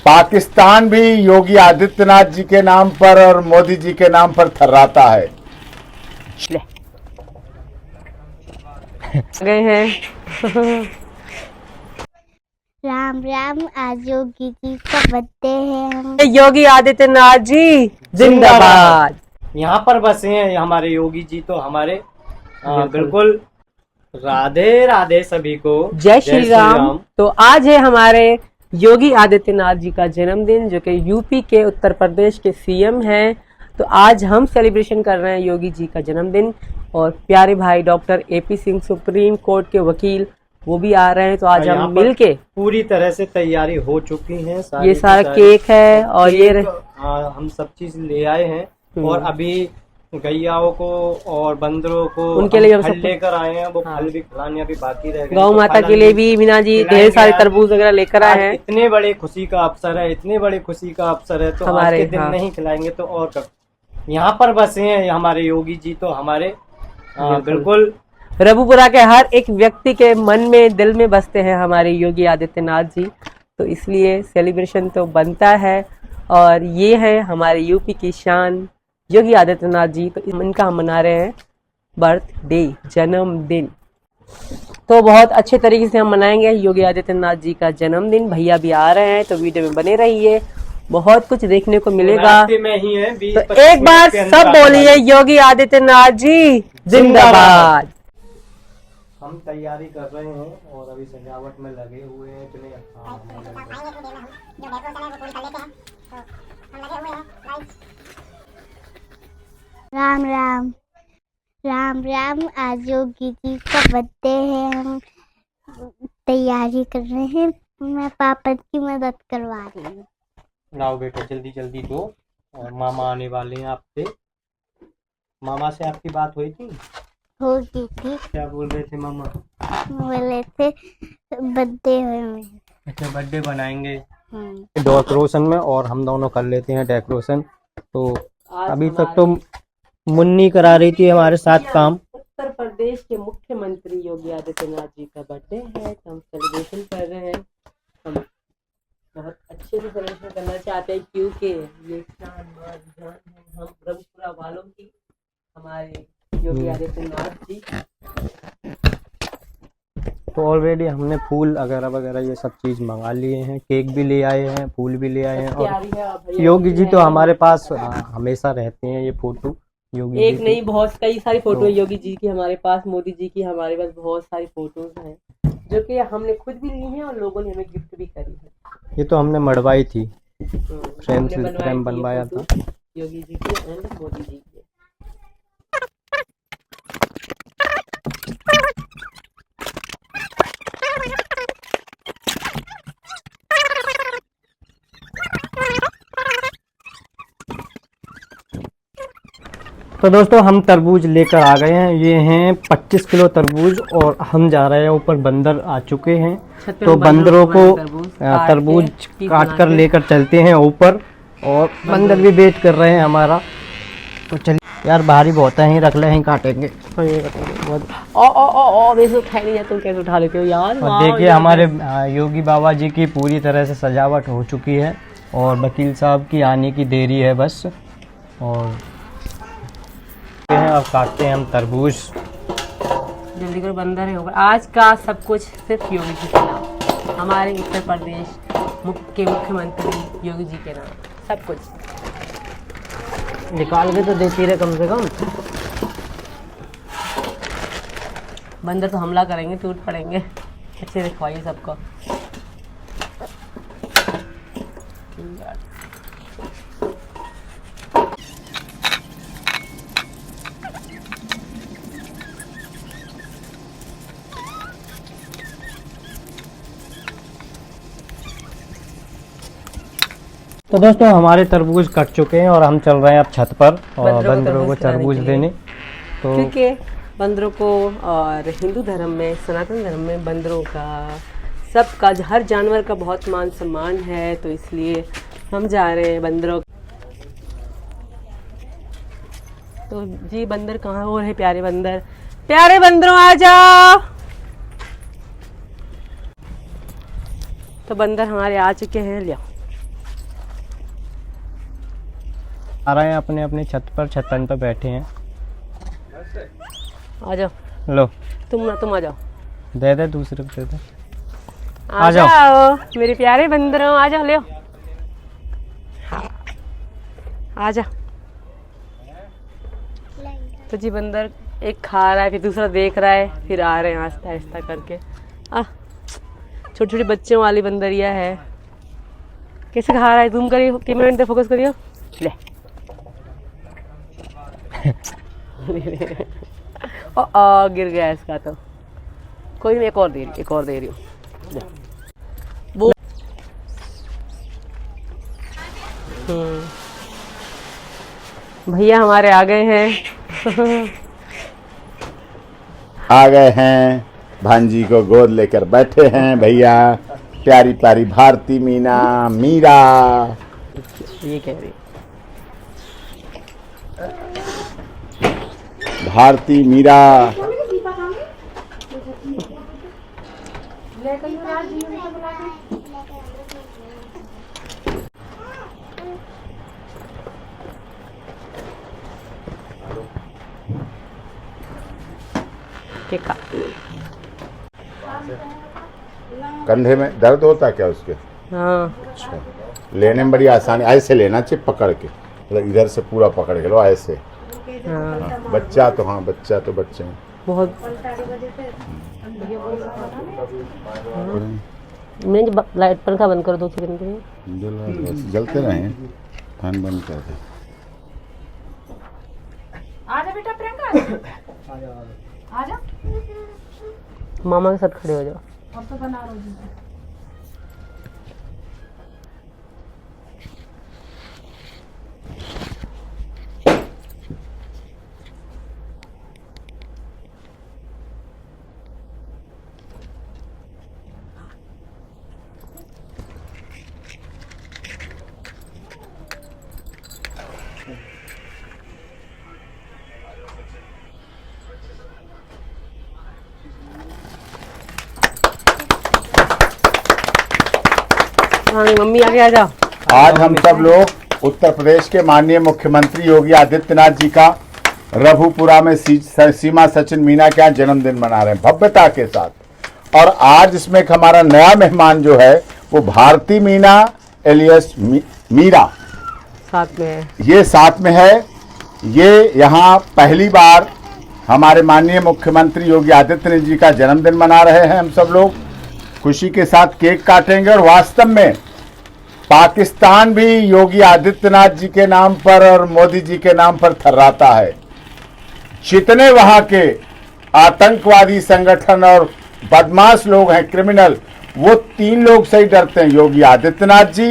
पाकिस्तान भी योगी आदित्यनाथ जी के नाम पर और मोदी जी के नाम पर थर्राता है। गए हैं। राम राम, आज योगी जी का बर्थडे है। योगी आदित्यनाथ जी जिंदाबाद। यहाँ पर बसे हैं हमारे योगी जी, तो हमारे बिल्कुल राधे राधे सभी को। जय श्री राम। तो आज है हमारे योगी आदित्यनाथ जी का जन्मदिन, जो कि यूपी के उत्तर प्रदेश के सीएम हैं। तो आज हम सेलिब्रेशन कर रहे हैं योगी जी का जन्मदिन। और प्यारे भाई doctor AP Singh supreme court के वकील वो भी आ रहे हैं। तो आज यहाँ हम पर मिल के पूरी तरह से तैयारी हो चुकी है। ये सारा केक है और ये हम सब चीज ले आए हैं और अभी गैयाओं को और बंदरों को उनके लिए हम फल सब लेकर आए हैं। वो हाँ। फल भी खिलाने अभी बाकी रह गए। गौ तो माता फल के लिए हम भी मीना जी ढेर खिलाएंगे सारे आज। तरबूज वगैरह लेकर आए आज हैं। इतने बड़े खुशी का अवसर है, इतने बड़े खुशी का अवसर है, तो आज हमारे, के दिन हाँ। नहीं खिलाएंगे तो और कब। यहाँ पर बसे हैं हमारे योगी जी, तो हमारे बिल्कुल रघुपुरा के हर एक व्यक्ति के मन में दिल में बसते हैं हमारे योगी आदित्यनाथ जी। तो इसलिए सेलिब्रेशन तो बनता है। और ये है हमारे यूपी की शान योगी आदित्यनाथ जी। तो इनका हम मना रहे हैं बर्थडे, जन्मदिन। तो बहुत अच्छे तरीके से हम मनाएंगे योगी आदित्यनाथ जी का जन्मदिन। भैया भी आ रहे हैं तो वीडियो में बने रहिए, बहुत कुछ देखने को मिलेगा। रास्ते में ही है, 20-25 तो एक बार मिनट के अंदर सब आने बोलिए वाले। योगी आदित्यनाथ जी जिंदाबाद। हम तैयारी कर रहे हैं और अभी सजावट में लगे हुए हैं। इतने राम राम राम राम। आज योगी जी का बर्थडे है, हम तैयारी कर रहे हैं। मैं पापा की मदद करवा रही हूँ। लाओ बेटा जल्दी जल्दी दो। और मामा आने वाले हैं आपसे। मामा से आपकी बात हुई थी? होगी थी, क्या बोल रहे थे मामा? बोले थे बर्थडे है मेरा। अच्छा, बर्थडे बनाएंगे डेकोरेशन में और हम दोनों कर लेते हैं डेकोरेशन। तो अभी तक तो मुन्नी करा रही थी हमारे साथ काम। उत्तर प्रदेश के मुख्यमंत्री योगी आदित्यनाथ जी का बर्थडे है तो हम सेलिब्रेशन कर रहे हैं। हम बहुत अच्छे से सेलिब्रेशन करना चाहते हैं क्योंकि ये शान और जान है हम रघुपुरा वालों की, हमारे योगी आदित्यनाथ जी। तो ऑलरेडी हमने फूल वगैरह वगैरह ये सब चीज मंगा लिए हैं। केक भी ले आए हैं, फूल भी ले आए हैं। और योगी जी तो हमारे पास हमेशा रहते हैं। ये फोटो योगी एक जी नहीं बहुत कई सारी फोटो है तो- योगी जी की हमारे पास, मोदी जी की हमारे पास बहुत सारी फोटोज हैं जो कि हमने खुद भी ली हैं और लोगों ने हमें गिफ्ट भी करी है। ये तो हमने मड़वाई थी, फ्रेम हमने से बनवाई फ्रेम थी ये बनवाया फोटो था। योगी जी की एंड मोदी जी की। तो दोस्तों हम तरबूज लेकर आ गए हैं। ये हैं 25 किलो तरबूज और हम जा रहे हैं ऊपर। बंदर आ चुके हैं छत पे तो हम बंदरों को तरबूज काट कर लेकर चलते हैं ऊपर। और बंदर भी वेट कर रहे हैं हमारा। तो चलिए यार, भारी बहुत है, यहीं रख ले, यहीं काटेंगे। तो ये बहुत। ओ वैसे उठाई नहीं जाता, तुम कैसे उठा लेते हो यार। और देखिए हमारे योगी बाबा जी की पूरी तरह से सजावट हो चुकी है और वकील साहब की आने की देरी है बस। और अब काटते हैं हम तरबूज। जल्दी कर, बंदर है होगा। आज का सब कुछ सिर्फ योगी जी के नाम, हमारे उत्तर प्रदेश के मुख्यमंत्री योगी जी के नाम सब कुछ। निकाल के तो देती रहे कम से कम। बंदर तो हमला करेंगे, टूट पड़ेंगे। अच्छे से खवाइए सबको। तो दोस्तों हमारे तरबूज कट चुके हैं और हम चल रहे हैं अब छत पर और बंदरों को तरबूज देने। तो क्योंकि बंदरों को, और हिंदू धर्म में, सनातन धर्म में बंदरों का, सबका, हर जानवर का बहुत मान सम्मान है। तो इसलिए हम जा रहे हैं बंदरों। तो जी बंदर कहाँ हो रहे? प्यारे बंदर, प्यारे बंदरों आ जाओ। तो बंदर हमारे आ चुके हैं। लिया आ रहे हैं अपने अपने छत पर, छतन पर बैठे हैं। आ जाओ, लो तुम आ जाओ। दे दे, दूसरे को दे दे। आ जाओ मेरे प्यारे बंदरों, आ जाओ, ले आ जा। तो जी बंदर एक खा रहा है, फिर दूसरा देख रहा है, फिर आ रहे हैं आहिस्ता आहिस्ता करके। छोटे छोटे बच्चों वाली बंदरिया है। कैसे खा रहा है? जूम करिए, कैमरा पे फोकस करियो। ले गिर गया इसका तो। कोई नहीं, एक और दे रही हूँ। वो भैया हमारे आ गए हैं। आ गए हैं, भांजी को गोद लेकर बैठे हैं भैया। प्यारी प्यारी भारती मीना मीरा। ये कह रही भारती मीरा। टिक्का। कंधे में दर्द होता क्या उसके? हाँ, अच्छा, लेने में बड़ी आसानी, ऐसे लेना चाहिए पकड़ के, मतलब इधर से पूरा पकड़ के लो ऐसे। हाँ, हाँ, बच्चा तो बच्चे हैं। बहुत। मैं लाइट पंखा बंद कर दो सेकंड के लिए। जलते रहे, फैन बंद कर दे। आजा बेटा प्रियंका, आजा। मामा के साथ खड़े हो जाओ। अब तो बना रहा हूँ। हाँ मम्मी आगे आ जाओ। आज हम सब लोग उत्तर प्रदेश के माननीय मुख्यमंत्री योगी आदित्यनाथ जी का रघुपुरा में सीमा सचिन मीना के यहाँ जन्मदिन मना रहे हैं भव्यता के साथ। और आज इसमें एक हमारा नया मेहमान जो है वो भारती मीना एलियस मीरा साथ में है। ये साथ में है। ये यहाँ पहली बार हमारे माननीय मुख्यमंत्री योगी आदित्यनाथ जी का जन्मदिन मना रहे हैं। हम सब लोग खुशी के साथ केक काटेंगे। और वास्तव में पाकिस्तान भी योगी आदित्यनाथ जी के नाम पर और मोदी जी के नाम पर थर्राता है। जितने वहां के आतंकवादी संगठन और बदमाश लोग हैं, क्रिमिनल, वो 3 लोग से ही डरते हैं, योगी आदित्यनाथ जी,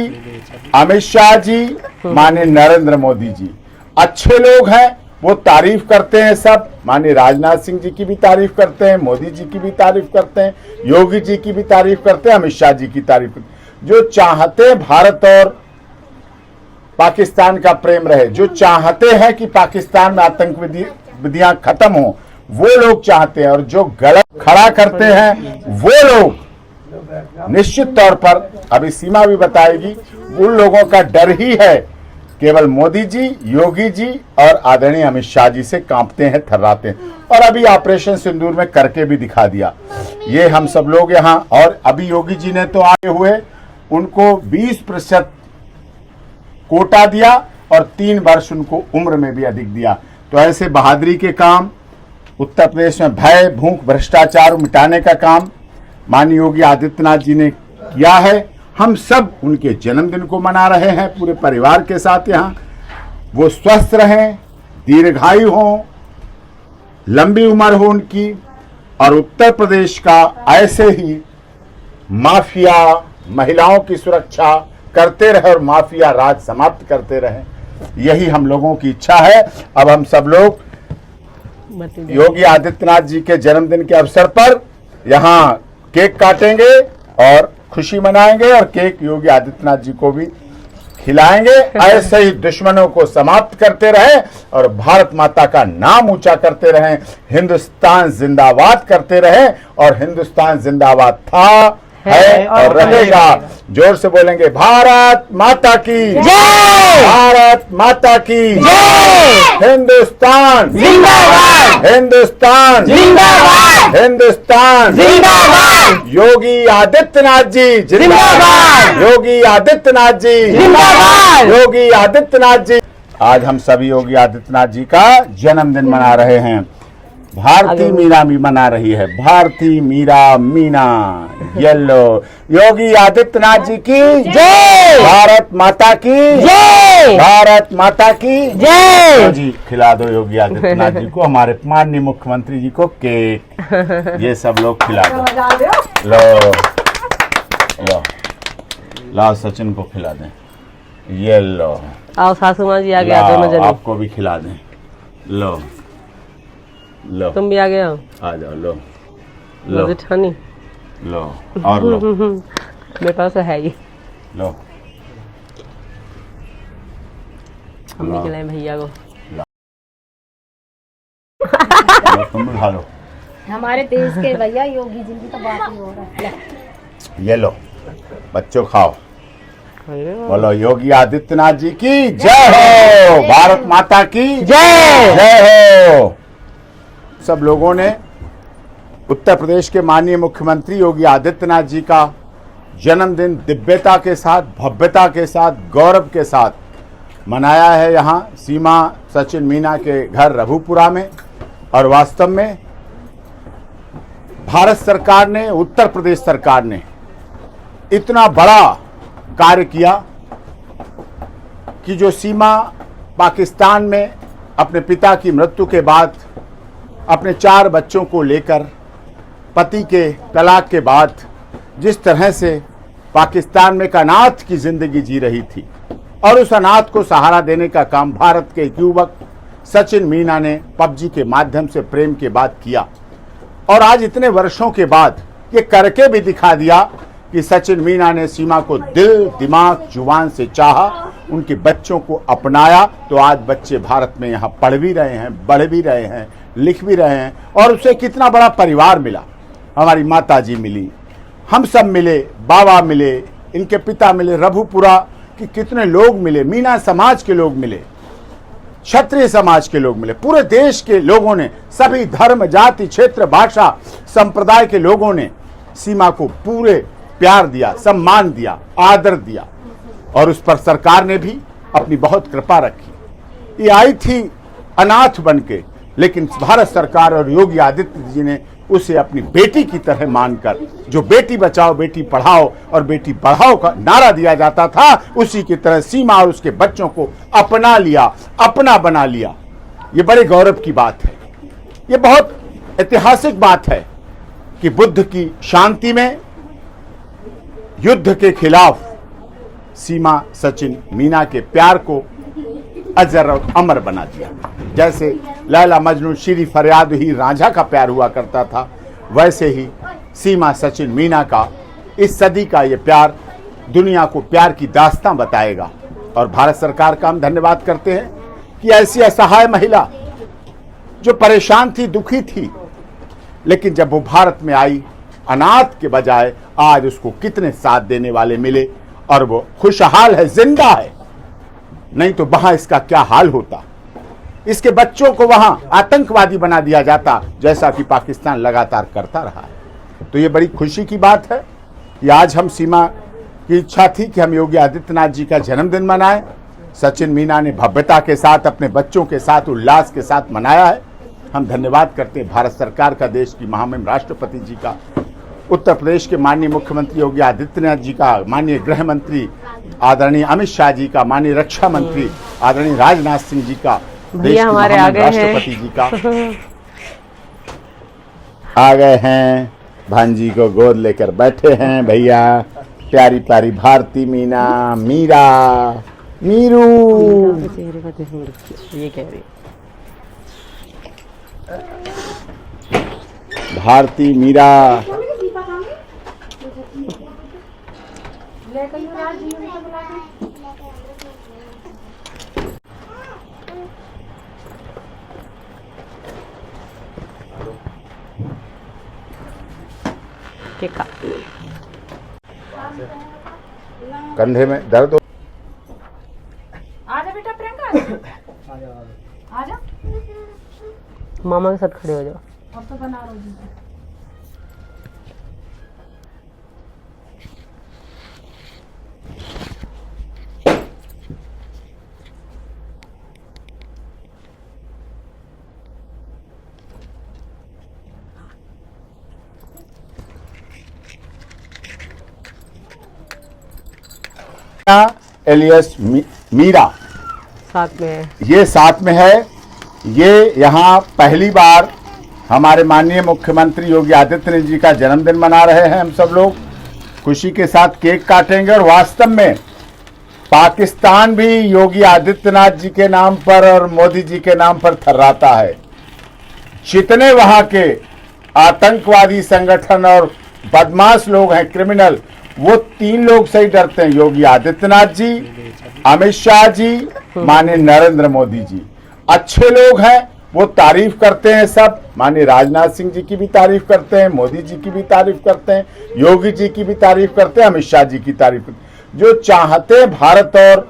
अमित शाह जी, माननीय नरेंद्र मोदी जी। अच्छे लोग हैं, वो तारीफ करते हैं सब। माननीय राजनाथ सिंह जी की भी तारीफ करते हैं, मोदी जी की भी तारीफ करते हैं, योगी जी की भी तारीफ करते हैं, अमित शाह जी की तारीफ करते हैं। जो चाहते हैं भारत और पाकिस्तान का प्रेम रहे, जो चाहते हैं कि पाकिस्तान में आतंकवादियां खत्म हो, वो लोग चाहते हैं। और जो गलत खड़ा करते हैं वो लोग निश्चित तौर पर, अभी सीमा भी बताएगी, उन लोगों का डर ही है। केवल मोदी जी, योगी जी और आदरणीय अमित शाह जी से कांपते हैं, थर्राते हैं। और अभी ऑपरेशन सिंदूर में करके भी दिखा दिया। ये हम सब लोग यहाँ, और अभी योगी जी ने तो आए हुए उनको 20% कोटा दिया और 3 वर्ष उनको उम्र में भी अधिक दिया। तो ऐसे बहादुरी के काम उत्तर प्रदेश में भय, भूख, भ्रष्टाचार मिटाने का काम माननीय योगी आदित्यनाथ जी ने किया है। हम सब उनके जन्मदिन को मना रहे हैं पूरे परिवार के साथ यहाँ। वो स्वस्थ रहें, दीर्घायु हों, लंबी उम्र हो उनकी, और उत्तर प्रदेश का ऐसे ही माफिया महिलाओं की सुरक्षा करते रहे और माफिया राज समाप्त करते रहे। यही हम लोगों की इच्छा है। अब हम सब लोग योगी आदित्यनाथ जी के जन्मदिन के अवसर पर यहाँ केक काटेंगे और खुशी मनाएंगे, और केक योगी आदित्यनाथ जी को भी खिलाएंगे। ऐसे ही दुश्मनों को समाप्त करते रहें और भारत माता का नाम ऊंचा करते रहें। हिंदुस्तान जिंदाबाद करते रहें, और हिंदुस्तान जिंदाबाद था, है और रहेगा। जोर से बोलेंगे, भारत माता की जय, भारत माता की जय, हिंदुस्तान जिंदाबाद, हिंदुस्तान जिंदाबाद, हिंदुस्तान जिंदाबाद, योगी आदित्यनाथ जी जिंदाबाद, योगी आदित्यनाथ जी जिंदाबाद, योगी आदित्यनाथ जी। आज हम सभी योगी आदित्यनाथ जी का जन्मदिन मना रहे हैं। भारती मीरा भी मना रही है, भारती मीरा मीना। येलो। योगी आदित्यनाथ जी की जय। भारत माता की जय। भारत माता की जय। तो जी खिला दो योगी आदित्यनाथ जी को, हमारे माननीय मुख्यमंत्री जी को केक, ये सब लोग खिला दो। लो लो लो, सचिन को खिला दें। ये लो, आओ सासू माँ जी आ गया लाओ, दोनों जने। आपको भी खिला दें। लो लो, तुम भी आ गए हो। आ जाओ। लो लो जेठानी लो, और लो मेरे पास तो है ही। लो, हम भी खिलाएं भैया को। लो, तुम भी खा लो। हमारे देश के भैया योगी जी की तो बात ही हो रहा है। ये लो, बच्चों खाओ। बोलो योगी आदित्यनाथ जी की जय हो, भारत माता की जय। जय हो। सब लोगों ने उत्तर प्रदेश के माननीय मुख्यमंत्री योगी आदित्यनाथ जी का जन्मदिन दिव्यता के साथ, भव्यता के साथ, गौरव के साथ मनाया है यहाँ सीमा सचिन मीना के घर रघुपुरा में। और वास्तव में भारत सरकार ने, उत्तर प्रदेश सरकार ने इतना बड़ा कार्य किया कि जो सीमा पाकिस्तान में अपने पिता की मृत्यु के बाद अपने 4 बच्चों को लेकर, पति के तलाक के बाद जिस तरह से पाकिस्तान में एक अनाथ की जिंदगी जी रही थी, और उस अनाथ को सहारा देने का काम भारत के एक युवक सचिन मीना ने पबजी के माध्यम से प्रेम के बाद किया। और आज इतने वर्षों के बाद ये करके भी दिखा दिया कि सचिन मीना ने सीमा को दिल, दिमाग, जुबान से चाहा, उनके बच्चों को अपनाया। तो आज बच्चे भारत में यहाँ पढ़ भी रहे हैं, बढ़ भी रहे हैं, लिख भी रहे हैं, और उसे कितना बड़ा परिवार मिला। हमारी माता जी मिली, हम सब मिले, बाबा मिले, इनके पिता मिले, रघुपुरा के कितने लोग मिले, मीना समाज के लोग मिले, क्षत्रिय समाज के लोग मिले, पूरे देश के लोगों ने, सभी धर्म, जाति, क्षेत्र, भाषा, संप्रदाय के लोगों ने सीमा को पूरे प्यार दिया, सम्मान दिया, आदर दिया। और उस पर सरकार ने भी अपनी बहुत कृपा रखी। ये आई थी अनाथ बनके, लेकिन भारत सरकार और योगी आदित्य जी ने उसे अपनी बेटी की तरह मानकर, जो बेटी बचाओ बेटी पढ़ाओ और बेटी बढ़ाओ का नारा दिया जाता था, उसी की तरह सीमा और उसके बच्चों को अपना लिया, अपना बना लिया। ये बड़े गौरव की बात है, ये बहुत ऐतिहासिक बात है कि बुद्ध की शांति में युद्ध के खिलाफ सीमा सचिन मीना के प्यार को अजर और अमर बना दिया। जैसे लैला मजनू, शीरी फरियाद ही रांझा का प्यार हुआ करता था, वैसे ही सीमा सचिन मीना का इस सदी का ये प्यार दुनिया को प्यार की दास्तां बताएगा। और भारत सरकार का हम धन्यवाद करते हैं कि ऐसी असहाय महिला जो परेशान थी, दुखी थी, लेकिन जब वो भारत में आई, अनाथ के बजाय आज उसको कितने साथ देने वाले मिले, और वो खुशहाल है, जिंदा है। नहीं तो वहां इसका क्या हाल होता, इसके बच्चों को वहां आतंकवादी बना दिया जाता, जैसा कि पाकिस्तान लगातार करता रहा है। तो ये बड़ी खुशी की बात है कि आज हम सीमा की इच्छा थी कि हम योगी आदित्यनाथ जी का जन्मदिन मनाएं। सचिन मीना ने भव्यता के साथ अपने बच्चों के साथ उल्लास के साथ मनाया है। हम धन्यवाद करते हैं भारत सरकार का, देश की महामहिम राष्ट्रपति जी का, उत्तर प्रदेश के माननीय मुख्यमंत्री योगी आदित्यनाथ जी का, माननीय गृह मंत्री आदरणीय अमित शाह जी का, माननीय रक्षा मंत्री आदरणीय राजनाथ सिंह जी का, देश के हमारे महामहिम आ गए हैं। राष्ट्रपति जी का आ गए हैं। भांजी को गोद लेकर बैठे हैं भैया, प्यारी प्यारी भारती मीना, मीरा, मीरू। चेहरे का ध्यान रखिए, ये कह रही भारती, मीरा। टिका कंधे में दर्द हो। आजा बेटा प्रियंका, आजा। मामा के साथ खड़े हो जाओ। अब तो बना रही हूँ। एलियस मीरा साथ में है। ये साथ में है। ये यहाँ पहली बार हमारे माननीय मुख्यमंत्री योगी आदित्यनाथ जी का जन्मदिन मना रहे हैं। हम सब लोग खुशी के साथ केक काटेंगे और वास्तव में पाकिस्तान भी योगी आदित्यनाथ जी के नाम पर और मोदी जी के नाम पर थर्राता है। जितने वहां के आतंकवादी संगठन और बदमाश लोग हैं, क्रिमिनल, वो 3 लोग से ही डरते हैं, योगी आदित्यनाथ जी, अमित शाह जी, माननीय नरेंद्र मोदी जी। अच्छे लोग हैं, वो तारीफ करते हैं सब, माननीय राजनाथ सिंह जी की भी तारीफ करते हैं, मोदी जी की भी तारीफ करते हैं, योगी जी की भी तारीफ करते हैं, अमित शाह जी की तारीफ करते हैं। जो चाहते हैं भारत और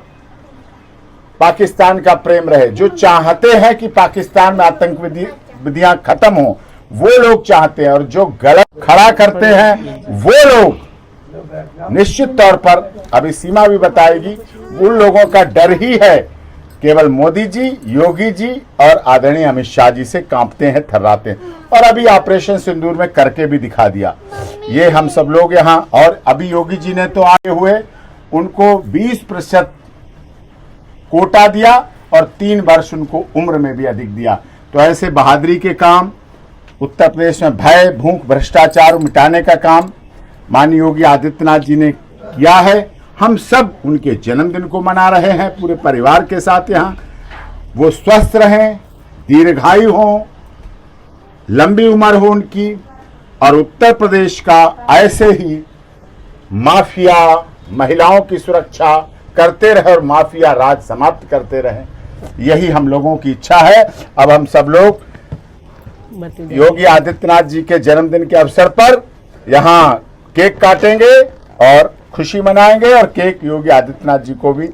पाकिस्तान का प्रेम रहे, जो चाहते हैं कि पाकिस्तान में आतंकवादियां खत्म हो, वो लोग चाहते हैं। और जो गलत खड़ा करते हैं वो लोग निश्चित तौर पर, अभी सीमा भी बताएगी, उन लोगों का डर ही है। केवल मोदी जी, योगी जी और आदरणीय अमित शाह जी से कांपते हैं, थर्राते हैं। और अभी ऑपरेशन सिंदूर में करके भी दिखा दिया। ये हम सब लोग यहाँ, और अभी योगी जी ने तो आए हुए उनको 20% कोटा दिया और 3 वर्ष उनको उम्र में भी अधिक दिया। तो ऐसे बहादुरी के काम उत्तर प्रदेश में भय, भूख, भ्रष्टाचार मिटाने का काम माननीय योगी आदित्यनाथ जी ने किया है। हम सब उनके जन्मदिन को मना रहे हैं पूरे परिवार के साथ यहाँ। वो स्वस्थ रहें, दीर्घायु हो, लंबी उम्र हो उनकी, और उत्तर प्रदेश का ऐसे ही माफिया महिलाओं की सुरक्षा करते रहे और माफिया राज समाप्त करते रहे। यही हम लोगों की इच्छा है। अब हम सब लोग योगी आदित्यनाथ जी के जन्मदिन के अवसर पर यहाँ केक काटेंगे और खुशी मनाएंगे, और केक योगी आदित्यनाथ जी को भी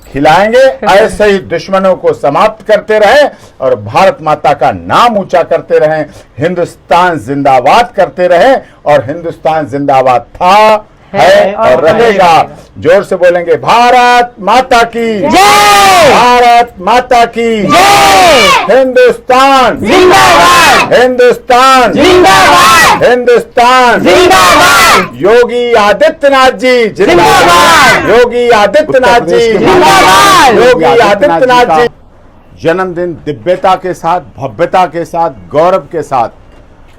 खिलाएंगे। ऐसे ही दुश्मनों को समाप्त करते रहे और भारत माता का नाम ऊंचा करते रहे, हिंदुस्तान जिंदाबाद करते रहे। और हिंदुस्तान जिंदाबाद था, है और रहेगा। जोर से बोलेंगे, भारत माता की जय, भारत माता की जय, हिंदुस्तान जिंदाबाद, हिंदुस्तान जिंदाबाद, हिंदुस्तान जिंदाबाद, योगी आदित्यनाथ जी जिंदाबाद, योगी आदित्यनाथ जी जिंदाबाद, योगी आदित्यनाथ जी। जन्मदिन दिव्यता के साथ, भव्यता के साथ, गौरव के साथ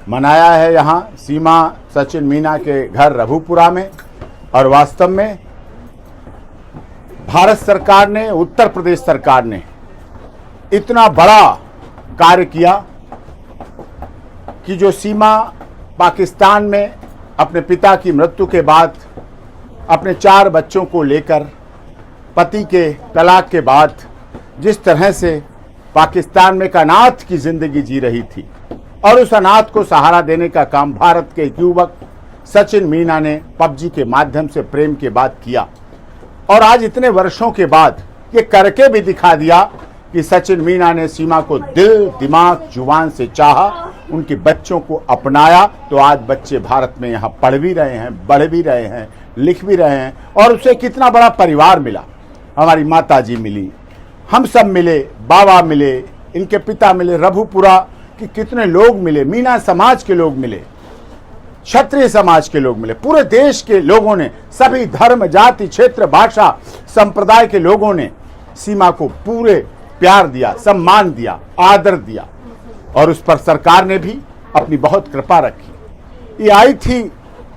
मनाया है यहाँ सीमा सचिन मीना के घर रघुपुरा में। और वास्तव में भारत सरकार ने, उत्तर प्रदेश सरकार ने इतना बड़ा कार्य किया कि जो सीमा पाकिस्तान में अपने पिता की मृत्यु के बाद अपने 4 बच्चों को लेकर, पति के तलाक के बाद जिस तरह से पाकिस्तान में एक अनाथ की जिंदगी जी रही थी, और उस अनाथ को सहारा देने का काम भारत के एक युवक सचिन मीना ने पबजी के माध्यम से प्रेम के बाद किया। और आज इतने वर्षों के बाद ये करके भी दिखा दिया कि सचिन मीना ने सीमा को दिल, दिमाग, जुबान से चाहा, उनके बच्चों को अपनाया। तो आज बच्चे भारत में यहाँ पढ़ भी रहे हैं, बढ़ भी रहे हैं, लिख भी रहे हैं, और उसे कितना बड़ा परिवार मिला। हमारी माता जी मिली, हम सब मिले, बाबा मिले, इनके पिता मिले, रघुपुरा कि कितने लोग मिले, मीना समाज के लोग मिले, क्षत्रिय समाज के लोग मिले, पूरे देश के लोगों ने, सभी धर्म, जाति, क्षेत्र, भाषा, संप्रदाय के लोगों ने सीमा को पूरे प्यार दिया, सम्मान दिया, आदर दिया। और उस पर सरकार ने भी अपनी बहुत कृपा रखी। ये आई थी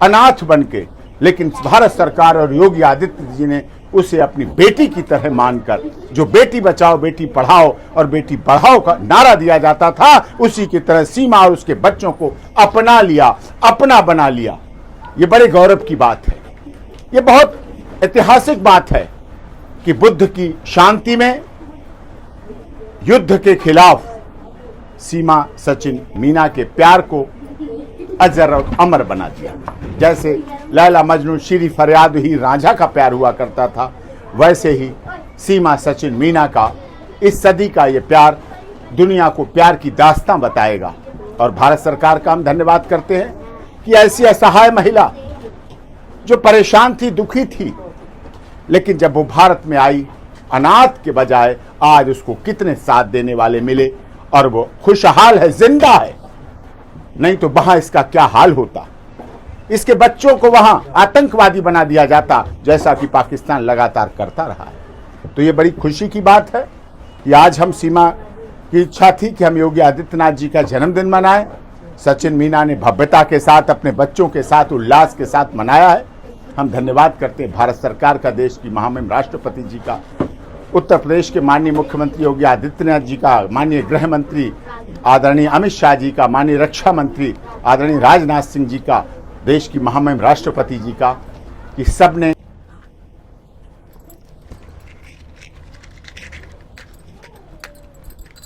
अनाथ बनके, लेकिन भारत सरकार और योगी आदित्यनाथ जी ने उसे अपनी बेटी की तरह मानकर, जो बेटी बचाओ बेटी पढ़ाओ और बेटी पढ़ाओ का नारा दिया जाता था, उसी की तरह सीमा और उसके बच्चों को अपना लिया, अपना बना लिया। ये बड़े गौरव की बात है, ये बहुत ऐतिहासिक बात है कि बुद्ध की शांति में युद्ध के खिलाफ सीमा सचिन मीना के प्यार को अजर और अमर बना दिया। जैसे लैला मजनू, शीरी फरियाद ही रांझा का प्यार हुआ करता था, वैसे ही सीमा सचिन मीना का इस सदी का ये प्यार दुनिया को प्यार की दास्तां बताएगा। और भारत सरकार का हम धन्यवाद करते हैं कि ऐसी असहाय महिला जो परेशान थी, दुखी थी, लेकिन जब वो भारत में आई, अनाथ के बजाय आज उसको कितने साथ देने वाले मिले, और वो खुशहाल है, जिंदा है। नहीं तो वहां इसका क्या हाल होता। इसके बच्चों को वहां आतंकवादी बना दिया जाता, जैसा कि पाकिस्तान लगातार करता रहा है। तो ये बड़ी खुशी की बात है कि आज हम सीमा की इच्छा थी कि हम योगी आदित्यनाथ जी का जन्मदिन मनाएं। सचिन मीना ने भव्यता के साथ अपने बच्चों के साथ उल्लास के साथ मनाया है। हम धन्यवाद करते हैं भारत सरकार का, देश की महामहिम राष्ट्रपति जी का, उत्तर प्रदेश के माननीय मुख्यमंत्री योगी आदित्यनाथ जी का, माननीय गृह मंत्री आदरणीय अमित शाह जी का, माननीय रक्षा मंत्री आदरणीय राजनाथ सिंह जी का, देश की महामहिम राष्ट्रपति जी का, कि सबने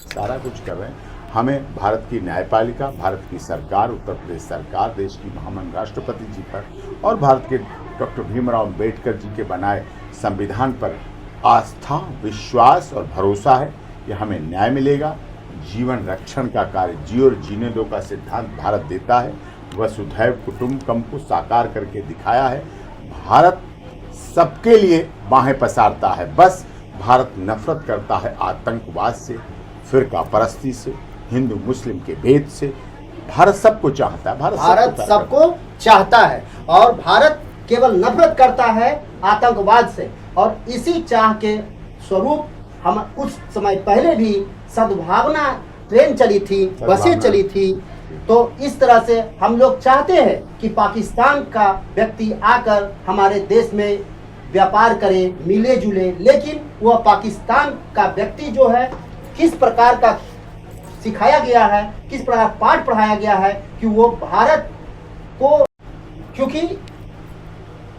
सारा कुछ कर रहे हैं। हमें भारत की न्यायपालिका, भारत की सरकार, उत्तर प्रदेश सरकार, देश की महामहिम राष्ट्रपति जी पर और भारत के डॉक्टर भीमराव अम्बेडकर जी के बनाए संविधान पर आस्था, विश्वास और भरोसा है कि हमें न्याय मिलेगा। जीवन रक्षण का कार्य जी और जीने दो का सिद्धांत भारत देता है। वसुधैव कुटुंबकम को साकार करके दिखाया है। भारत सबके लिए बाहें पसारता है, बस भारत नफरत करता है आतंकवाद से, फिरका परस्ती से, हिंदू मुस्लिम के भेद से। भारत सबको चाहता है, भारत सबको चाहता है और भारत केवल नफरत करता है आतंकवाद से। और इसी चाह के स्वरूप हम कुछ समय पहले भी सद्भावना ट्रेन चली थी, बसें चली थी। तो इस तरह से हम लोग चाहते हैं कि पाकिस्तान का व्यक्ति आकर हमारे देश में व्यापार करे, मिले जुले, लेकिन वह पाकिस्तान का व्यक्ति जो है किस प्रकार का सिखाया गया है, किस प्रकार पाठ पढ़ाया गया है कि वो भारत को, क्योंकि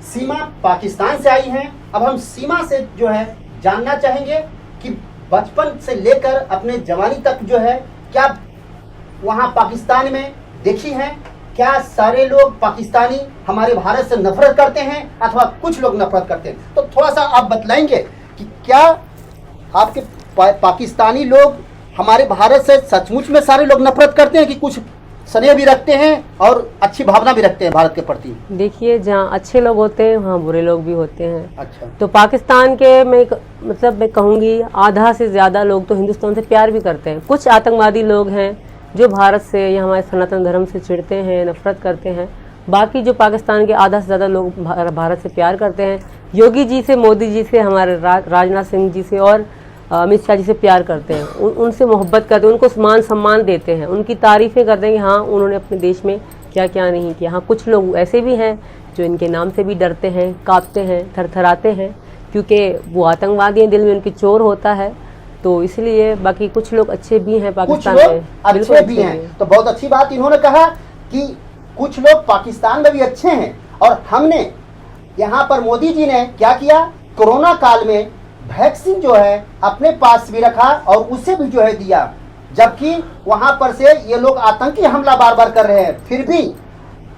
सीमा पाकिस्तान से आई है। अब हम सीमा से जो है जानना चाहेंगे कि बचपन से लेकर अपने जवानी तक जो है क्या वहाँ पाकिस्तान में देखी है, क्या सारे लोग पाकिस्तानी हमारे भारत से नफरत करते हैं अथवा कुछ लोग नफरत करते हैं? तो थोड़ा सा आप बतलाएंगे कि क्या आपके पाकिस्तानी लोग हमारे भारत से सचमुच में सारे लोग नफरत करते हैं कि कुछ स्नेह भी रखते हैं और अच्छी भावना भी रखते हैं भारत के प्रति? देखिए, जहाँ अच्छे लोग होते हैं वहाँ बुरे लोग भी होते हैं। अच्छा। तो पाकिस्तान के मैं कहूँगी आधा से ज़्यादा लोग तो हिंदुस्तान से प्यार भी करते हैं। कुछ आतंकवादी लोग हैं जो भारत से या हमारे सनातन धर्म से चिढ़ते हैं, नफरत करते हैं। बाकी जो पाकिस्तान के आधा से ज़्यादा लोग भारत से प्यार करते हैं। योगी जी से, मोदी जी से, हमारे राजनाथ सिंह जी से और अमित शाह जी से प्यार करते हैं, उनसे मोहब्बत करते हैं, उनको मान सम्मान देते हैं, उनकी तारीफ़ें करते हैं कि हाँ उन्होंने अपने देश में क्या क्या नहीं किया। हाँ, कुछ लोग ऐसे भी हैं जो इनके नाम से भी डरते हैं, कांपते हैं, थरथराते हैं, क्योंकि वो आतंकवादी हैं, दिल में उनकी चोर होता है। तो इसलिए बाकी कुछ लोग अच्छे भी हैं पाकिस्तान में, अच्छे भी हैं। तो बहुत अच्छी बात इन्होंने कहा कि कुछ लोग पाकिस्तान में भी अच्छे हैं। और हमने यहाँ पर मोदी जी ने क्या किया, कोरोना काल में वैक्सीन जो है अपने पास भी रखा और उसे भी जो है दिया, जबकि वहां पर से ये लोग आतंकी हमला बार बार कर रहे हैं। फिर भी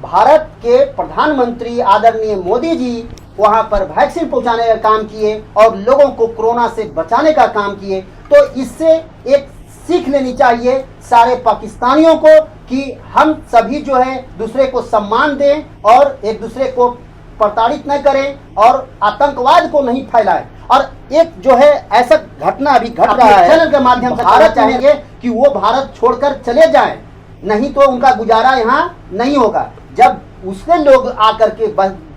भारत के प्रधानमंत्री आदरणीय मोदी जी वहां पर वैक्सीन पहुंचाने का काम किए और लोगों को कोरोना से बचाने का काम किए। तो इससे एक सीख लेनी चाहिए सारे पाकिस्तानियों को कि हम सभी जो है दूसरे को सम्मान दें और एक दूसरे को प्रताड़ित न करें और आतंकवाद को नहीं फैलाएं। और एक जो है ऐसा घटना अभी घट रहा है चैनल के माध्यम से भारत चाहेंगे कि वो भारत छोड़कर चले जाएं, नहीं तो उनका गुजारा यहाँ नहीं होगा। जब उसके लोग आकर के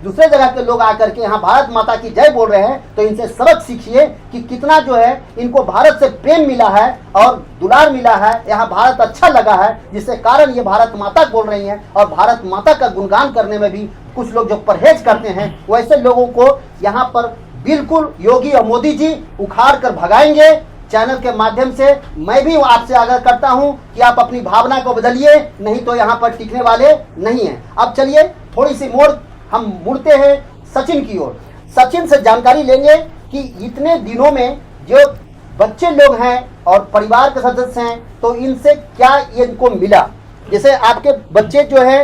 दूसरे जगह के लोग आकर के यहाँ भारत माता की जय बोल रहे हैं तो इनसे सबक सीखिए कि कितना जो है इनको भारत से प्रेम मिला है और दुलार मिला है, यहाँ भारत अच्छा लगा है, जिससे कारण ये भारत माता बोल रही हैं। और भारत माता का गुणगान करने में भी कुछ लोग जो परहेज करते हैं, वैसे लोगों को यहाँ पर बिल्कुल योगी और मोदी जी उखाड़ कर भगाएंगे। चैनल के माध्यम से मैं भी आपसे आग्रह करता हूं कि आप अपनी भावना को बदलिए, नहीं तो यहाँ पर टिकने वाले नहीं हैं। अब चलिए थोड़ी सी हम मुड़ते हैं सचिन की ओर। सचिन से जानकारी लेंगे कि इतने दिनों में जो बच्चे लोग हैं और परिवार के सदस्य हैं, तो इनसे क्या इनको मिला। जैसे आपके बच्चे जो है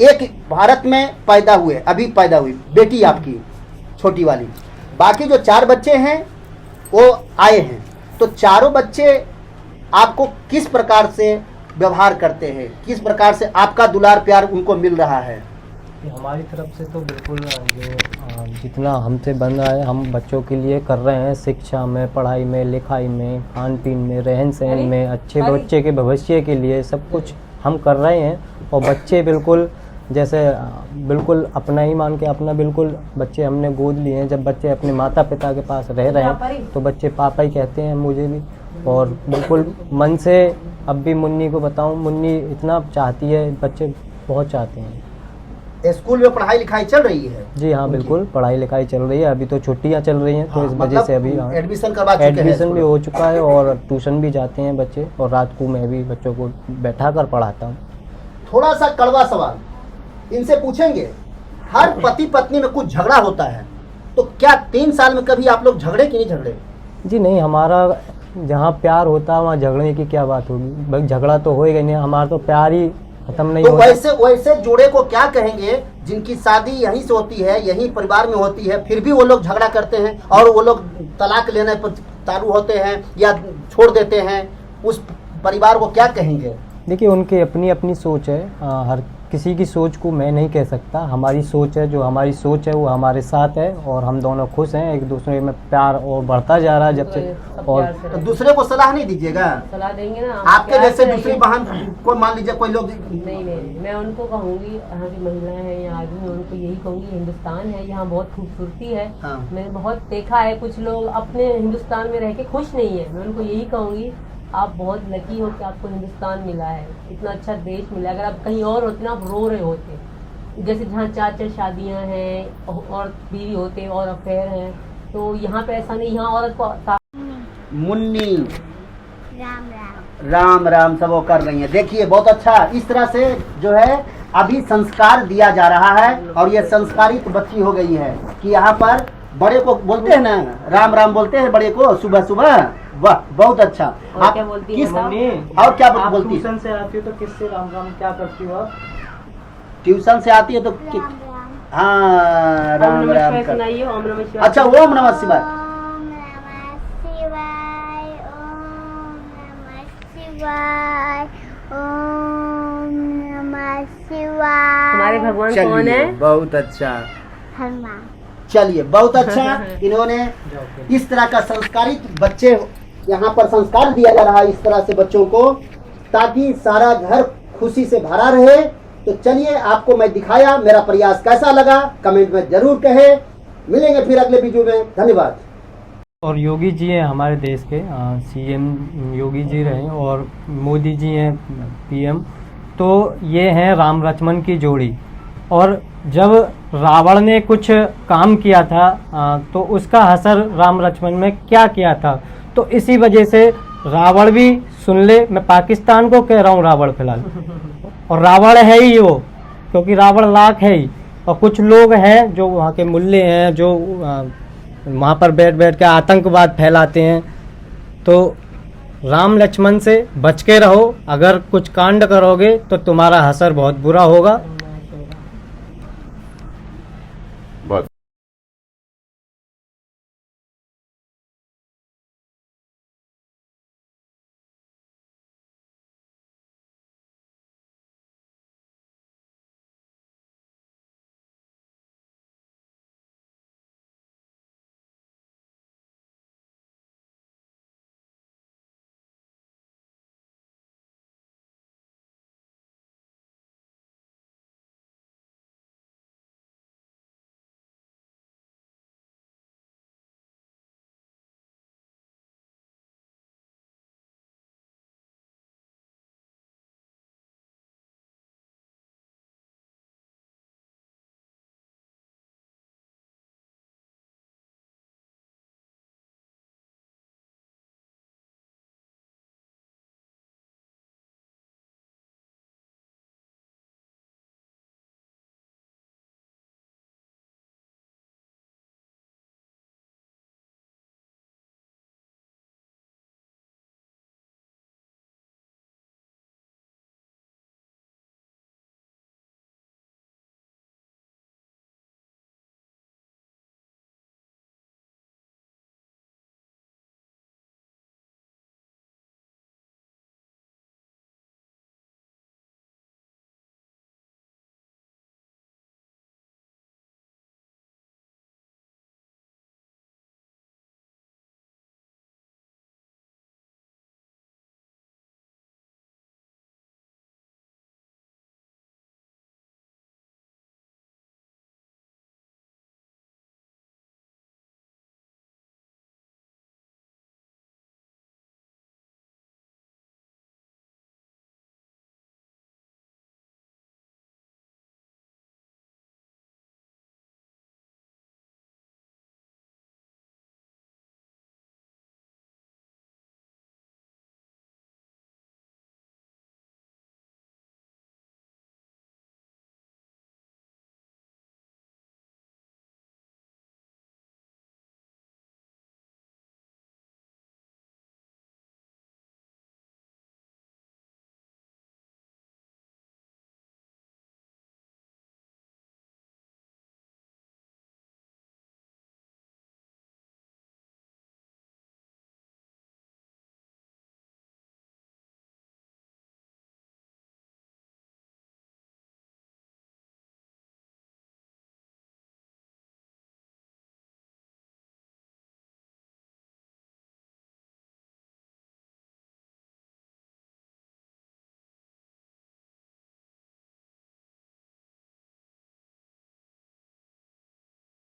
एक भारत में पैदा हुए, अभी पैदा हुई बेटी आपकी छोटी वाली, बाकी जो 4 बच्चे हैं वो आए हैं। तो चारों बच्चे आपको किस प्रकार से व्यवहार करते हैं, किस प्रकार से आपका दुलार प्यार उनको मिल रहा है? हमारी तरफ से तो बिल्कुल जो जितना हमसे बन रहा है हम बच्चों के लिए कर रहे हैं। शिक्षा में, पढ़ाई में, लिखाई में, खान पीन में, रहन सहन में, अच्छे बच्चे के भविष्य के लिए सब कुछ हम कर रहे हैं। और बच्चे बिल्कुल जैसे बिल्कुल अपना ही मान के अपना बिल्कुल बच्चे हमने गोद लिए हैं। जब बच्चे अपने माता पिता के पास रह रहे हैं तो बच्चे पापा ही कहते हैं मुझे भी, और बिल्कुल मन से। अब भी मुन्नी को बताऊं, मुन्नी इतना चाहती है, बच्चे बहुत चाहते हैं। स्कूल में पढ़ाई लिखाई चल रही है? जी हाँ, बिल्कुल पढ़ाई लिखाई चल रही है। अभी तो छुट्टियां चल रही हैं तो इस वजह से अभी एडमिशन करवा चुके हैं? एडमिशन भी हो चुका है और ट्यूशन भी जाते हैं बच्चे, और रात को मैं भी बच्चों को बैठा कर पढ़ाता हूँ। थोड़ा सा कड़वा सवाल इनसे पूछेंगे, हर पति पत्नी में कुछ झगड़ा होता है, तो क्या 3 साल में कभी आप लोग झगड़े कि नहीं झगड़े? जी नहीं, हमारा जहाँ प्यार होता है वहाँ झगड़ने की क्या बात होगी। भाई झगड़ा तो होएगा नहीं, हमारा तो प्यार ही खत्म नहीं तो होता। वैसे जोड़े को क्या कहेंगे जिनकी शादी यहीं से होती है, यहीं परिवार में होती है, फिर भी वो लोग झगड़ा करते हैं और वो लोग तलाक लेने पर तारू होते हैं या छोड़ देते हैं, उस परिवार को क्या कहेंगे? देखिए, उनकी अपनी अपनी सोच है। हर किसी की सोच को मैं नहीं कह सकता। हमारी सोच है, जो हमारी सोच है वो हमारे साथ है और हम दोनों खुश हैं। एक दूसरे में प्यार और बढ़ता जा रहा है जब से। और तो दूसरे को सलाह नहीं दीजिएगा? सलाह देंगे ना, आपके प्यार जैसे से दूसरी रहिए। बहन को मान लीजिए कोई लोग नहीं, मैं उनको कहूँगी, यहाँ की महिलाएं हैं या आदमी, उनको यही कहूँगी, हिंदुस्तान है, यहाँ बहुत खूबसूरती है। हाँ। मैंने बहुत देखा है, कुछ लोग अपने हिंदुस्तान में रह के खुश नहीं है। मैं उनको यही कहूँगी, आप बहुत लकी हो कि आपको हिंदुस्तान मिला है, इतना अच्छा देश मिला है। अगर आप कहीं और होते ना, आप रो रहे होते। जैसे जहाँ 4-4 शादियाँ हैं और बीवी होते और अफेयर हैं, तो यहाँ पे ऐसा नहीं। यहाँ औरत को मुन्नी राम राम। राम राम सब वो कर रही है। देखिए बहुत अच्छा, इस तरह से जो है अभी संस्कार दिया जा रहा है और ये संस्कारित बच्ची हो गई है कि यहाँ पर बड़े को बोलते हैं ना, राम राम बोलते हैं बड़े को सुबह सुबह। वाह, बहुत अच्छा। और क्या बोलती है किस बताओ? और क्या बोलती है? ट्यूशन से आती हो तो किससे राम राम क्या करती हो आप? ट्यूशन से आती है तो राम राम। हाँ, ओम राम नमः राम शिवाय कर। सुनाइए, ओम नमः शिवाय। अच्छा, ओम नमः शिवाय। ओम नमः शिवाय। ओम नमः शिवाय। ओम नमः शिवाय। हमारे भगवान कौन चलिए, है? बहुत अच्छा। हनुमान। चलिए बहुत अच्छा। इन्होंने इस तरह का संस्कारित बच्चे, यहाँ पर संस्कार दिया जा रहा है इस तरह से बच्चों को, ताकि सारा घर खुशी से भरा रहे। तो चलिए, आपको मैं दिखाया, मेरा प्रयास कैसा लगा कमेंट में जरूर कहें। मिलेंगे फिर अगले वीडियो में। धन्यवाद। और योगी जी हैं हमारे देश के, सीएम योगी जी रहे, और मोदी जी हैं पीएम। तो ये हैं राम लक्ष्मण की जोड़ी। और जब रावण ने कुछ काम किया था तो उसका असर राम लक्ष्मण में क्या किया था, तो इसी वजह से रावण भी सुन ले। मैं पाकिस्तान को कह रहा हूँ रावण फिलहाल, और रावण है ही वो, क्योंकि रावण लाख है ही। और कुछ लोग हैं जो वहाँ के मुल्ले हैं, जो वहाँ पर बैठ बैठ के आतंकवाद फैलाते हैं। तो राम लक्ष्मण से बच के रहो। अगर कुछ कांड करोगे तो तुम्हारा असर बहुत बुरा होगा। बस।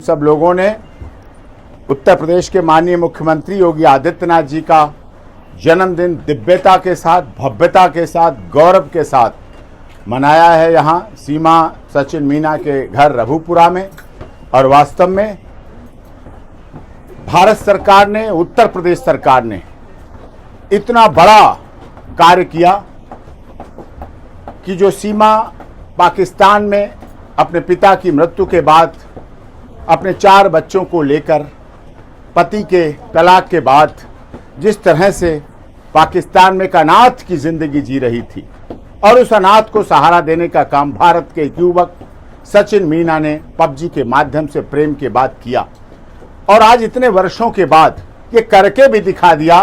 सब लोगों ने उत्तर प्रदेश के माननीय मुख्यमंत्री योगी आदित्यनाथ जी का जन्मदिन दिव्यता के साथ, भव्यता के साथ, गौरव के साथ मनाया है यहाँ सीमा सचिन मीना के घर रघुपुरा में। और वास्तव में भारत सरकार ने, उत्तर प्रदेश सरकार ने इतना बड़ा कार्य किया कि जो सीमा पाकिस्तान में अपने पिता की मृत्यु के बाद अपने 4 बच्चों को लेकर पति के तलाक के बाद जिस तरह से पाकिस्तान में एक अनाथ की जिंदगी जी रही थी, और उस अनाथ को सहारा देने का काम भारत के एक युवक सचिन मीना ने पबजी के माध्यम से प्रेम के बाद किया। और आज इतने वर्षों के बाद ये करके भी दिखा दिया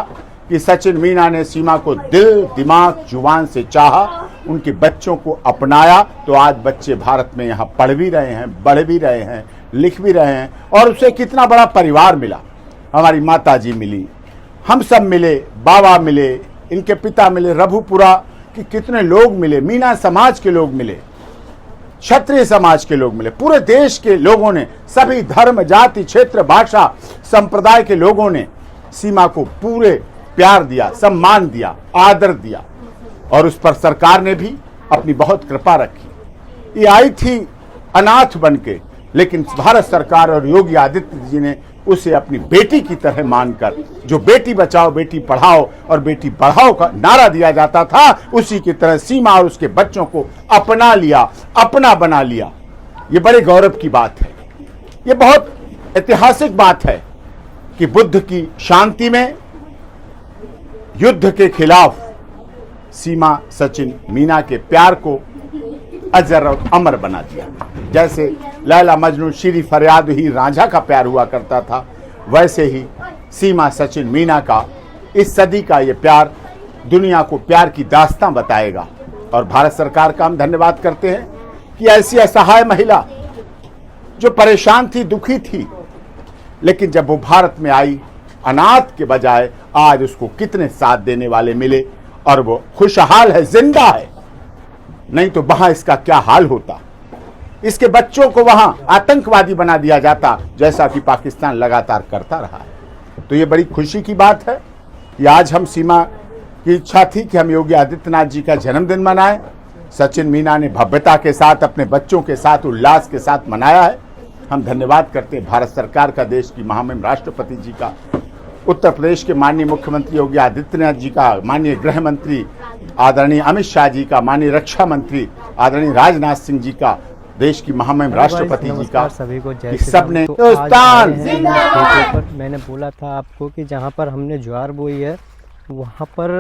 कि सचिन मीना ने सीमा को दिल, दिमाग, जुबान से चाहा, उनके बच्चों को अपनाया। तो आज बच्चे भारत में यहाँ पढ़ भी रहे हैं, बढ़ भी रहे हैं, लिख भी रहे हैं, और उसे कितना बड़ा परिवार मिला। हमारी माता जी मिली, हम सब मिले, बाबा मिले, इनके पिता मिले, रघुपुरा के कितने लोग मिले, मीना समाज के लोग मिले, क्षत्रिय समाज के लोग मिले, पूरे देश के लोगों ने, सभी धर्म, जाति, क्षेत्र, भाषा, संप्रदाय के लोगों ने सीमा को पूरे प्यार दिया, सम्मान दिया, आदर दिया। और उस पर सरकार ने भी अपनी बहुत कृपा रखी। ये आई थी अनाथ बनके, लेकिन भारत सरकार और योगी आदित्य जी ने उसे अपनी बेटी की तरह मानकर, जो बेटी बचाओ बेटी पढ़ाओ और बेटी बढ़ाओ का नारा दिया जाता था, उसी की तरह सीमा और उसके बच्चों को अपना लिया, अपना बना लिया। ये बड़े गौरव की बात है, ये बहुत ऐतिहासिक बात है कि बुद्ध की शांति में युद्ध के खिलाफ सीमा सचिन मीना के प्यार को अजर और अमर बना दिया। जैसे लैला मजनू श्री फरियाद ही रांझा का प्यार हुआ करता था, वैसे ही सीमा सचिन मीना का इस सदी का ये प्यार दुनिया को प्यार की दास्तां बताएगा। और भारत सरकार का हम धन्यवाद करते हैं कि ऐसी असहाय महिला जो परेशान थी, दुखी थी, लेकिन जब वो भारत में आई, अनाथ के बजाय आज उसको कितने साथ देने वाले मिले, और वो खुशहाल है, जिंदा है। नहीं तो वहां इसका क्या हाल होता, इसके बच्चों को वहां आतंकवादी बना दिया जाता, जैसा कि पाकिस्तान लगातार करता रहा है। तो ये बड़ी खुशी की बात है कि आज हम सीमा की इच्छा थी कि हम योगी आदित्यनाथ जी का जन्मदिन मनाएं। सचिन मीना ने भव्यता के साथ, अपने बच्चों के साथ, उल्लास के साथ मनाया है। हम धन्यवाद करते हैं भारत सरकार का, देश की महामहिम राष्ट्रपति जी का, उत्तर प्रदेश के माननीय मुख्यमंत्री योगी आदित्यनाथ जी का, माननीय गृह मंत्री आदरणीय अमित शाह जी का, माननीय रक्षा मंत्री आदरणीय राजनाथ सिंह जी का, देश की महामहिम राष्ट्रपति जी का, सभी को जय कि सबने तो आज हिंदुस्तान आए हैं पर मैंने बोला था आपको कि जहाँ पर हमने ज्वार बोई है वहाँ पर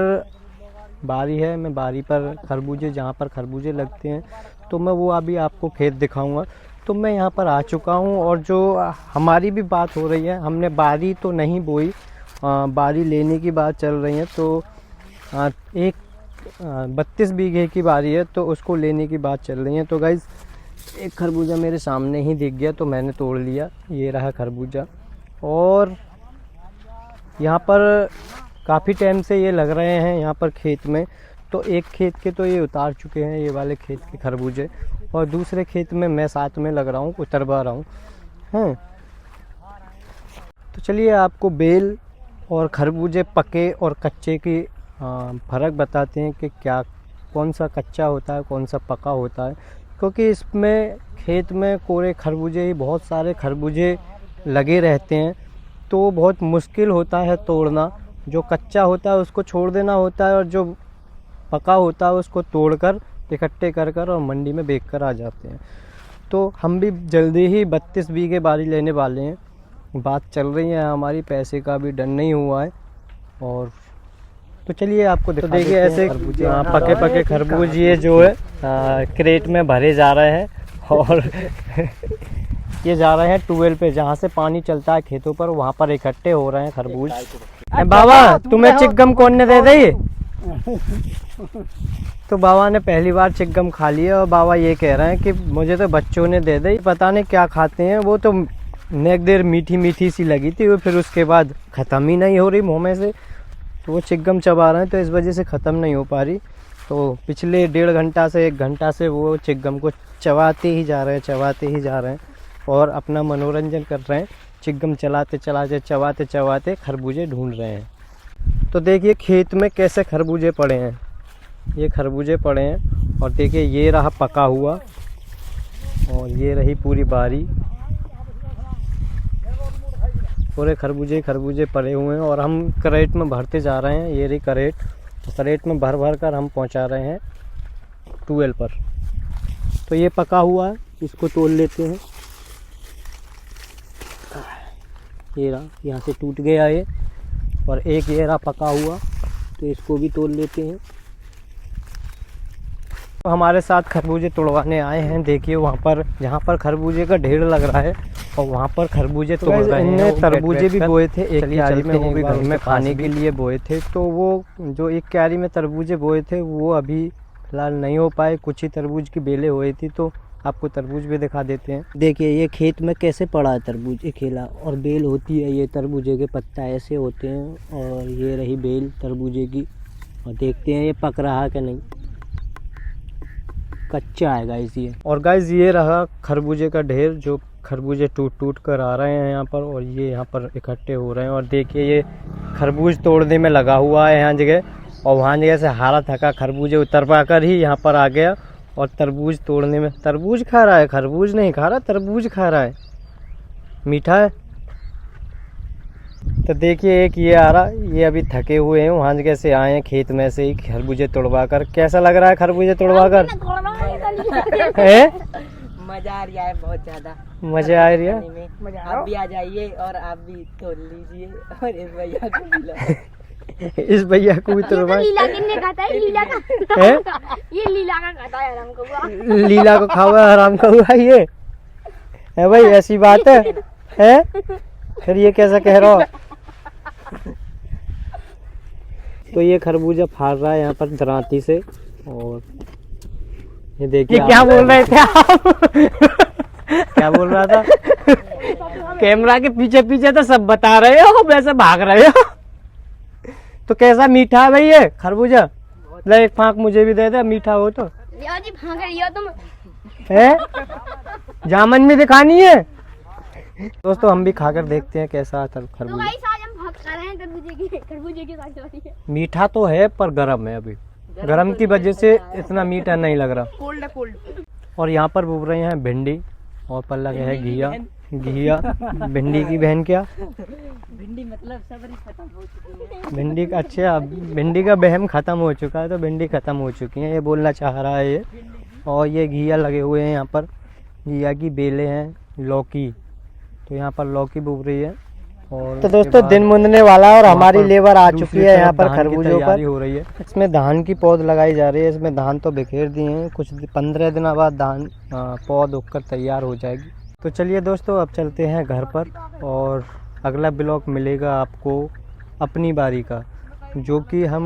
बारी है, मैं बारी पर खरबूजे, जहाँ पर खरबूजे लगते हैं, तो मैं वो अभी आपको खेत दिखाऊंगा। तो मैं यहाँ पर आ चुका हूँ, और जो हमारी भी बात हो रही है, हमने बारी तो नहीं बोई, बारी लेने की बात चल रही है। तो एक 32 बीघे की बारी है, तो उसको लेने की बात चल रही है। तो गाइज़ एक खरबूजा मेरे सामने ही दिख गया, तो मैंने तोड़ लिया। ये रहा खरबूजा, और यहाँ पर काफ़ी टाइम से ये लग रहे हैं यहाँ पर खेत में। तो एक खेत के तो ये उतार चुके हैं, ये वाले खेत के खरबूजे, और दूसरे खेत में मैं साथ में लग रहा हूँ, उतरवा रहा हूँ। हैं, तो चलिए आपको बेल और खरबूजे पके और कच्चे की फ़र्क बताते हैं कि क्या, कौन सा कच्चा होता है, कौन सा पका होता है। क्योंकि इसमें खेत में कोरे खरबूजे ही, बहुत सारे खरबूजे लगे रहते हैं, तो बहुत मुश्किल होता है तोड़ना। जो कच्चा होता है उसको छोड़ देना होता है, और जो पका होता है उसको तोड़कर इकट्ठे कर कर और मंडी में बेच कर आ जाते हैं। तो हम भी जल्दी ही 32 बीघे बारी लेने वाले हैं। बात चल रही है हमारी, पैसे का भी डर नहीं हुआ है। और तो चलिए आपको देखिए ऐसे पके पके खरबूज ये जो है क्रेट में भरे जा रहे हैं, और ये जा रहे हैं ट्यूबवेल पे, जहाँ से पानी चलता है खेतों पर, वहाँ पर इकट्ठे हो रहे हैं खरबूज। बाबा तुम्हें चिकगम कौन ने दे दी? तो बाबा ने पहली बार चिकगम खा लिया, और बाबा ये कह रहे हैं कि मुझे तो बच्चों ने दे दी, पता नहीं क्या खाते हैं। वो तो नेक देर मीठी मीठी सी लगी थी, वो फिर उसके बाद ख़त्म ही नहीं हो रही मुँह में से। तो वो चिकगम चबा रहे हैं, तो इस वजह से ख़त्म नहीं हो पा रही। तो पिछले 1.5 घंटा से 1 घंटा से वो चिकगम को चबाते ही जा रहे हैं, चबाते ही जा रहे हैं। और अपना मनोरंजन कर रहे हैं। चिगम चलाते चलाते चबाते चबाते खरबूजे ढूंढ रहे हैं। तो देखिए खेत में कैसे खरबूजे पड़े हैं, ये खरबूजे पड़े हैं और देखिए ये रहा पका हुआ और ये रही पूरी बारी, पूरे खरबूजे खरबूजे पड़े हुए हैं और हम करेट में भरते जा रहे हैं। ये रही करेट, तो करेट में भर भर कर हम पहुंचा रहे हैं ट्यूबवेल पर। तो ये पका हुआ है, इसको तोड़ लेते हैं। ये रहा, यहाँ से टूट गया ये, और एक ये रहा पका हुआ, तो इसको भी तोड़ लेते हैं। तो हमारे साथ खरबूजे तोड़वाने आए हैं। देखिए वहाँ पर जहाँ पर खरबूजे का ढेर लग रहा है और वहाँ पर खरबूजे तोड़ रहे हैं। इनने तरबूजे भी बोए थे एक क्यारी में, वो भी घर में खाने के लिए बोए थे। तो वो जो एक क्यारी में तरबूजे बोए थे वो अभी फिलहाल नहीं हो पाए, कुछ ही तरबूज की बेलें हुई थी। तो आपको तरबूज भी दिखा देते हैं। देखिए ये खेत में कैसे पड़ा है तरबूज, ये खेला और बेल होती है, ये तरबूजे के पत्ता ऐसे होते हैं और ये रही बेल तरबूजे की। और देखते हैं ये पक रहा है कि नहीं, कच्चा है गाइस ये। और गाइस ये रहा खरबूजे का ढेर, जो खरबूजे टूट टूट कर आ रहे हैं यहाँ पर और ये यहाँ पर इकट्ठे हो रहे हैं। और देखिए ये खरबूज तोड़ने में लगा हुआ है यहाँ जगह, और वहाँ जगह से हारा थका खरबूजे उतर पा कर ही यहाँ पर आ गया और तरबूज तोड़ने में। तरबूज खा रहा है, खरबूज नहीं खा रहा, तरबूज खा रहा है, मीठा है। तो देखिए एक ये आ रहा, ये अभी थके हुए हैं, वहाँ जगह से आए हैं खेत में से ही खरबूजे तोड़वा कर। कैसा लग रहा है खरबूजे तोड़वा कर? मजा आ रहा है, बहुत ज्यादा मजा आ रही है। आप भी आ जाइए और आप भी तोड़ लीजिए और इस भैया को भी इस भैया को भी तोड़वाए। लीला किसने खाता है? लीला का है? ये लीला का खाता है हराम का हुआ। लीला को खावा हराम का हुआ ये है भाई, ऐसी बात है? फिर ये कैसा कह रहा हो? तो ये खरबूजा फाड़ रहा है यहाँ पर दरांती से। और ये देखिए क्या बोल रहे थे आप? क्या बोल रहा था? कैमरा के पीछे पीछे तो सब बता रहे हो, वैसे भाग रहे हो। तो कैसा मीठा है भाई ये खरबूजा? ले एक फाँक मुझे भी दे दे, मीठा हो तो। जी भाग रही हो तुम। है जामन में दिखानी है। दोस्तों हम भी खाकर देखते हैं कैसा तो खरबूजा। गाइस आज हम भाग कर रहे हैं खरबूजे की साथ। मीठा तो है पर गर्म है, अभी गर्म की वजह से इतना मीठा नहीं लग रहा। Cold cold. और यहाँ पर बुब रहे हैं भिंडी और पर लगे है घिया। घिया भिंडी की बहन क्या? भिंडी मतलब सब्जी खत्म हो चुकी है। भिंडी का अच्छा, भिंडी का बहम खत्म हो चुका है, तो भिंडी खत्म हो चुकी है, ये बोलना चाह रहा है ये। और ये घिया लगे हुए हैं यहाँ पर, घिया की बेलें हैं, लौकी, तो यहाँ पर लौकी बुब रही है। और तो दोस्तों दिन मुंदने वाला और हमारी लेबर आ चुकी है यहाँ पर खरबूजों पर हो रही है। इसमें धान की पौध लगाई जा रही है। इसमें धान तो बिखेर दिए हैं, कुछ 15 दिनों बाद धान पौध उगकर तैयार हो जाएगी। तो चलिए दोस्तों अब चलते हैं घर पर और अगला ब्लॉग मिलेगा आपको अपनी बारी का, जो कि हम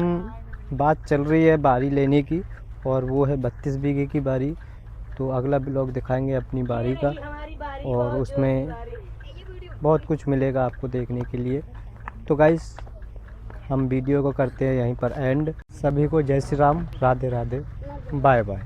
बात चल रही है बारी लेने की और वो है 32 बीघे की बारी। तो अगला ब्लॉग दिखाएंगे अपनी बारी का और उसमें बहुत कुछ मिलेगा आपको देखने के लिए। तो गाइस हम वीडियो को करते हैं यहीं पर एंड। सभी को जय श्री राम, राधे राधे, बाय बाय।